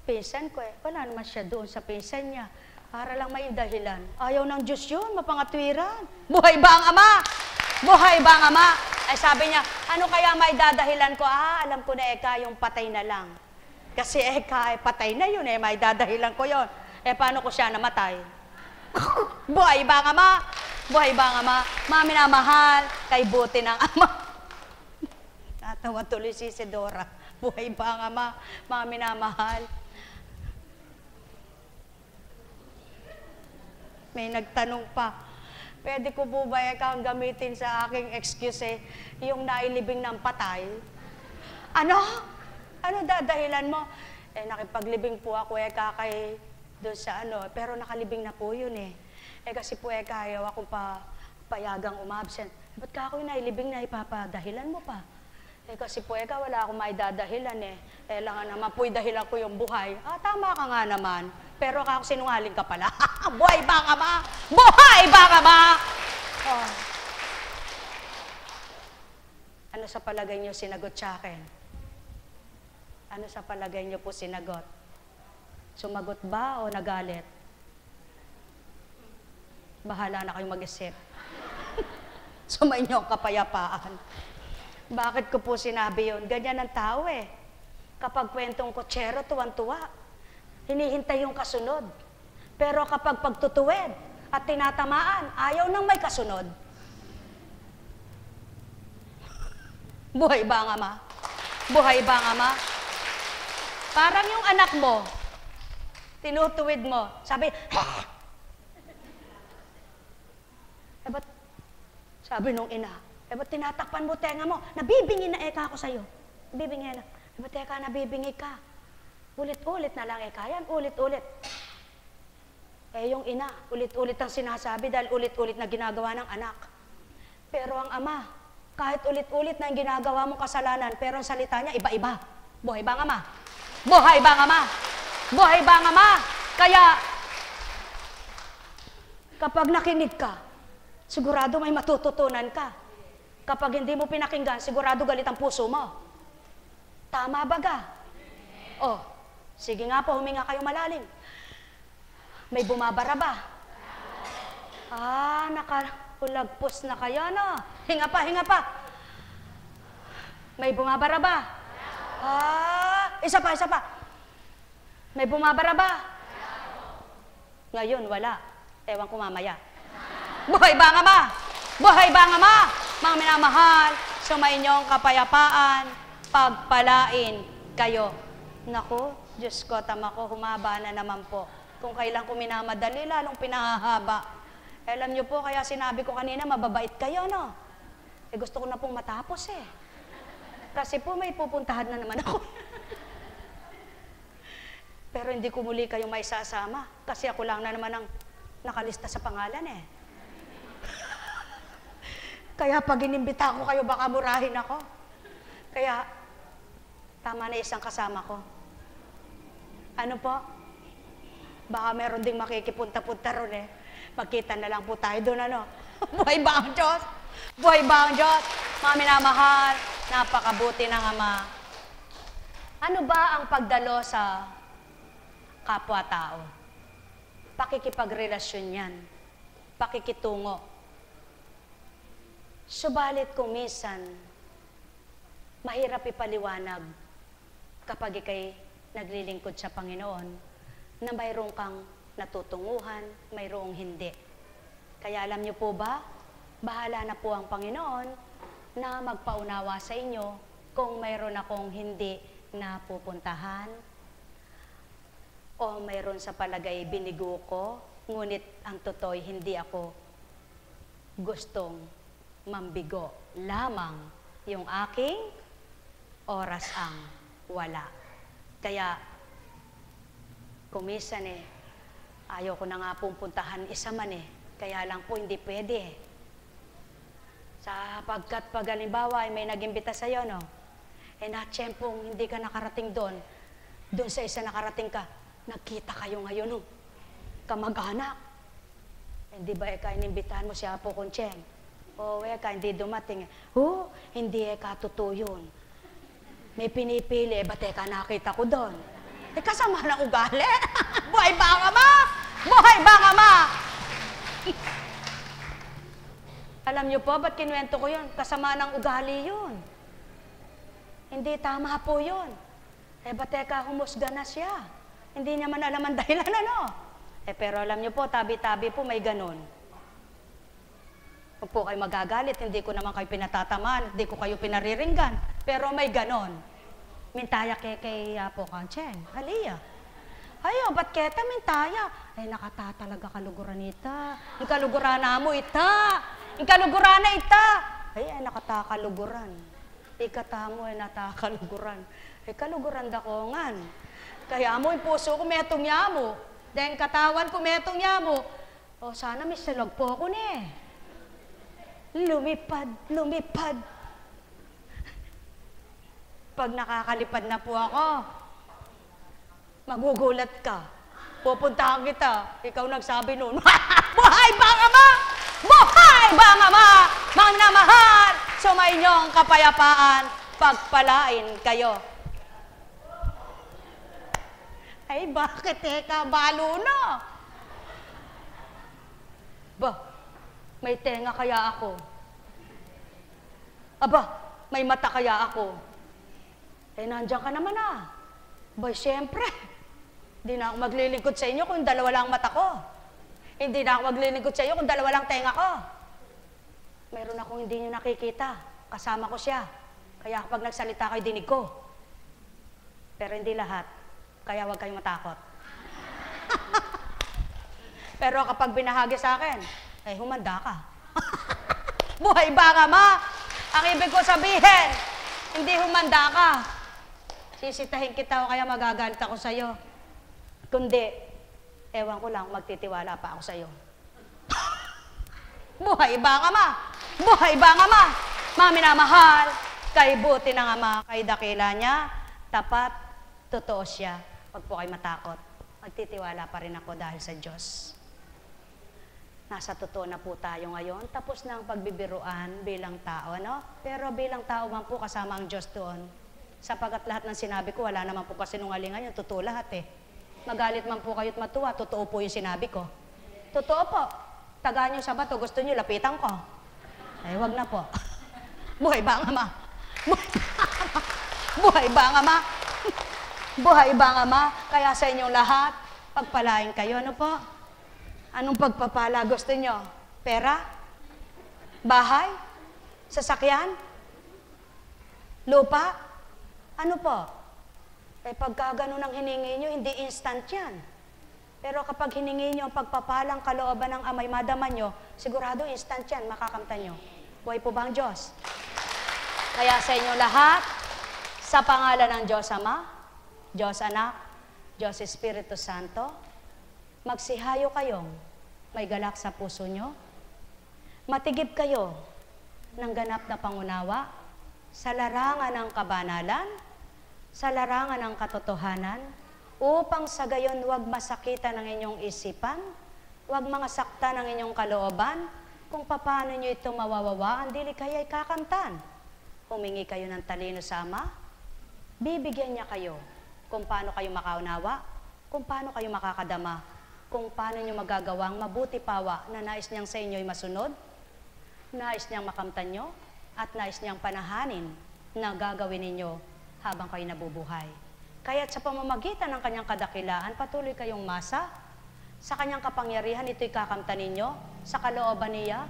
Speaker 1: pinsan ko eh. Wala naman siya doon sa pinsan niya. Para lang may dahilan. Ayaw ng Diyos yun, mapangatwiran. Buhay ba ang Ama? Buhay ba ang Ama? Ay sabi niya, ano kaya may dadahilan ko? Alam ko na yung patay na lang. Kasi patay na yun may dadahilan ko yun. Paano ko siya namatay? Buhay ba ang Ama? Buhay ba ang Ama? Mga minamahal, kay buti ng Ama. Natawa tuloy si Isidora. Buhay ba ang ama, mga minamahal? May nagtanong pa, pwede ko po ba ikaw gamitin sa aking excuse yung nailibing ng patay? Ano? Ano dadahilan mo? Nakipaglibing po ako kay doon sa pero nakalibing na po yun kasi po ayaw akong payagang umabsent. Ba't ka ako nailibing na ipapadahilan mo pa? Kasi po wala akong maidadahilan lang naman po dahilan ko yung buhay. Tama ka nga naman. Pero ako sinungaling ka pala. Buhay ba ka ba? Buhay ba ka ba? Oh. Ano sa palagay niyo sinagot sa akin? Ano sa palagay niyo po sinagot? Sumagot ba o nagalit? Bahala na kayong mag-isip. Sumainyo ang kapayapaan. Bakit ko po sinabi yun? Ganyan ang tao Kapag kwentong kutsero, tuwan-tuwa. Hinihintay yung kasunod. Pero kapag pagtutuwid at tinatamaan, ayaw nang may kasunod. Buhay ba ang ama? Buhay ba ang ama? Parang yung anak mo, tinutuwid mo, sabi, ba't, sabi nung ina, ba't tinatakpan mo tenga mo? Nabibingi na ako sa'yo. Nabibingi na. Ba't nabibingi ka? Ulit-ulit na lang yan, ulit-ulit. Yung ina, ulit-ulit ang sinasabi dahil ulit-ulit na ginagawa ng anak. Pero ang ama, kahit ulit-ulit na yung ginagawa mong kasalanan, pero ang salita niya, iba-iba. Buhay ba ang ama? Buhay ba ang ama? Buhay ba ang ama? Kaya, kapag nakinig ka, sigurado may matututunan ka. Kapag hindi mo pinakinggan, sigurado galit ang puso mo. Tama ba ga? Sige nga po, huminga kayo malalim. May bumabara ba? Nakalagpos na kayo, no? Hinga pa. May bumabara ba? Isa pa. May bumabara ba? Ngayon, wala. Ewan ko mamaya. Buhay ba ang ama? Buhay ba ang ama? Mga minamahal, sumainyong kapayapaan, pagpalain kayo. Naku, Diyos ko, tama ko, humaba na naman po. Kung kailan ko minamadali, lalong pinahahaba. Alam niyo po, kaya sinabi ko kanina, mababait kayo, no? Gusto ko na pong matapos Kasi po may pupuntahan na naman ako. Pero hindi ko muli kayo may sasama. Kasi ako lang na naman ang nakalista sa pangalan Kaya pag inimbita ko kayo, baka murahin ako. Kaya, tama na isang kasama ko. Ano po? Baka meron ding makikipunta-punta ron Magkita na lang po tayo doon, Buhay ba ang Diyos? Buhay ba ang Diyos? Mga minamahal, napakabuti ng Ama. Ano ba ang pagdalo sa kapwa-tao? Pakikipagrelasyon yan. Pakikitungo. Subalit kung minsan, mahirap ipaliwanag kapag ikay naglilingkod sa Panginoon na mayroong kang natutunguhan, mayroong hindi. Kaya alam niyo po ba, bahala na po ang Panginoon na magpaunawa sa inyo kung mayroon akong hindi na pupuntahan o mayroon sa palagay binigo ko, ngunit ang totoo'y hindi ako gustong mambigo. Lamang yung aking oras ang wala. Kaya, kumisan ayaw ko na nga pupuntahan isa man kaya lang po hindi pwede Sapagkat pag halimbawa ay may nag-imbita sa'yo, no? Natsyempong hindi ka nakarating doon sa isa nakarating ka, nagkita kayo ngayon, no? Kamag-anak. Hindi ba inimbitahan mo si Apo Concheng? O hindi dumating. Hindi totoo yun. May pinipili, ba't nakita ko doon? Kasama ng ugali. Buhay ba ang ama? Buhay ba ang ama? Alam niyo po, ba't kinuwento ko yun? Kasama ng ugali yun. Hindi tama po yun. Ba't humusga na siya? Hindi niya man alam ang dahilan, ano? Pero alam niyo po, tabi-tabi po may ganun. Huwag po kayo magagalit, hindi ko naman kayo pinatataman, hindi ko kayo pinariringgan. Pero may ganon. Mintaya kay po kanchen. Haliya. Ayo, ba't keta mintaya? Ay, nakatatalaga kaluguran ita. Yung kaluguran na mo ita. Yung kaluguran na ita. Ay, nakatakaluguran. Ikata mo ay natakaluguran. Ay, kaluguran dakongan. Kaya mo, yung puso ko metong yamo. Dahil katawan ko metong yamo. O, sana may salog po ako ni. Lumipad, lumipad. Pag nakakalipad na po ako, magugulat ka. Pupuntahan kita. Ikaw nagsabi noon, buhay bang ama! Buhay bang ama! Mangnamahal! Sumainyong kapayapaan, pagpalain kayo. Ay, bakit teka, balo na? Ba, may tenga kaya ako? Aba, may mata kaya ako? Eh, nandiyan ka naman ah. Ba, siyempre. Hindi na ako maglilingkod sa inyo kung dalawa lang mata ko. Hindi na ako maglilingkod sa inyo kung dalawa lang tenga ko. Meron akong hindi nyo nakikita. Kasama ko siya. Kaya kapag nagsalita kayo, dinig ko. Pero hindi lahat. Kaya huwag kayong matakot. Pero kapag binahagi sa akin, eh, humanda ka. Buhay ba ka, ma? Ang ibig ko sabihin, hindi humanda ka. Sisitahin kita o kaya magagalit ako sa'yo. Kundi, ewan ko lang, magtitiwala pa ako sa'yo. Buhay ba nga, ma? Buhay ba nga, ma? Mami na mahal, kay buti ng ama, kay dakila niya, tapat, totoo siya. Huwag po kayo matakot. Magtitiwala pa rin ako dahil sa Diyos. Nasa totoo na po tayo ngayon. Tapos na ang pagbibiruan bilang tao, ano? Pero bilang tao man po, kasama ang Diyos doon. Sapagat lahat ng sinabi ko, wala naman po kasinungalingan yun. Totoo lahat eh. Magalit man po kayo't matuwa, totoo po yung sinabi ko. Totoo po. Tagaan nyo sa bato, gusto nyo, lapitan ko. Ay, wag na po. Buhay ba ang ama? Buhay ba ang ama? Buhay ba ang ama? Kaya sa inyong lahat, pagpalain kayo, ano po? Anong pagpapala gusto nyo? Pera? Bahay? Sasakyan? Lupa? Ano po? Eh pagka ganun ang hiningi nyo, hindi instant yan. Pero kapag hiningi nyo ang pagpapalang kalooban ng amay madama nyo, sigurado instant yan, makakamtan nyo. Buhay po ba ang Diyos? Kaya sa inyo lahat, sa pangalan ng Diyos Ama, Diyos Anak, Diyos Espiritu Santo, magsihayo kayong may galak sa puso nyo, matigib kayo ng ganap na pangunawa sa larangan ng kabanalan, sa larangan ng katotohanan, upang sa gayon huwag masakitan ng inyong isipan, huwag mga sakta ng inyong kalooban, kung paano nyo ito mawawawaan, dili kaya'y kakamtan. Humingi kayo ng talino sa Ama, bibigyan niya kayo kung paano kayo makaunawa, kung paano kayo makakadama, kung paano nyo magagawang mabuti pawa na nais niyang sa inyo'y masunod, nais niyang makamtan nyo, at nais niyang panahanin na gagawin ninyo habang kayo nabubuhay. Kaya't sa pamamagitan ng kanyang kadakilaan, patuloy kayong masa. Sa kanyang kapangyarihan, ito'y kakamtan ninyo. Sa kalooban niya,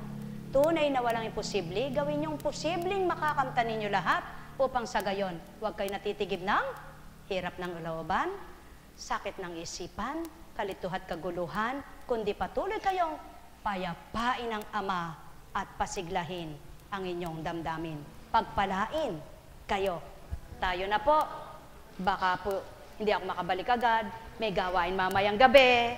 Speaker 1: tunay na walang imposible, gawin niyong posibleng makakamtan ninyo lahat upang sa gayon, huwag kayo natitigib ng hirap ng kalooban, sakit ng isipan, kalituhat kaguluhan, kundi patuloy kayong payapain ng Ama at pasiglahin ang inyong damdamin. Pagpalain kayo. Tayo na po. Baka po hindi ako makabalik agad. May gawain mamayang gabi.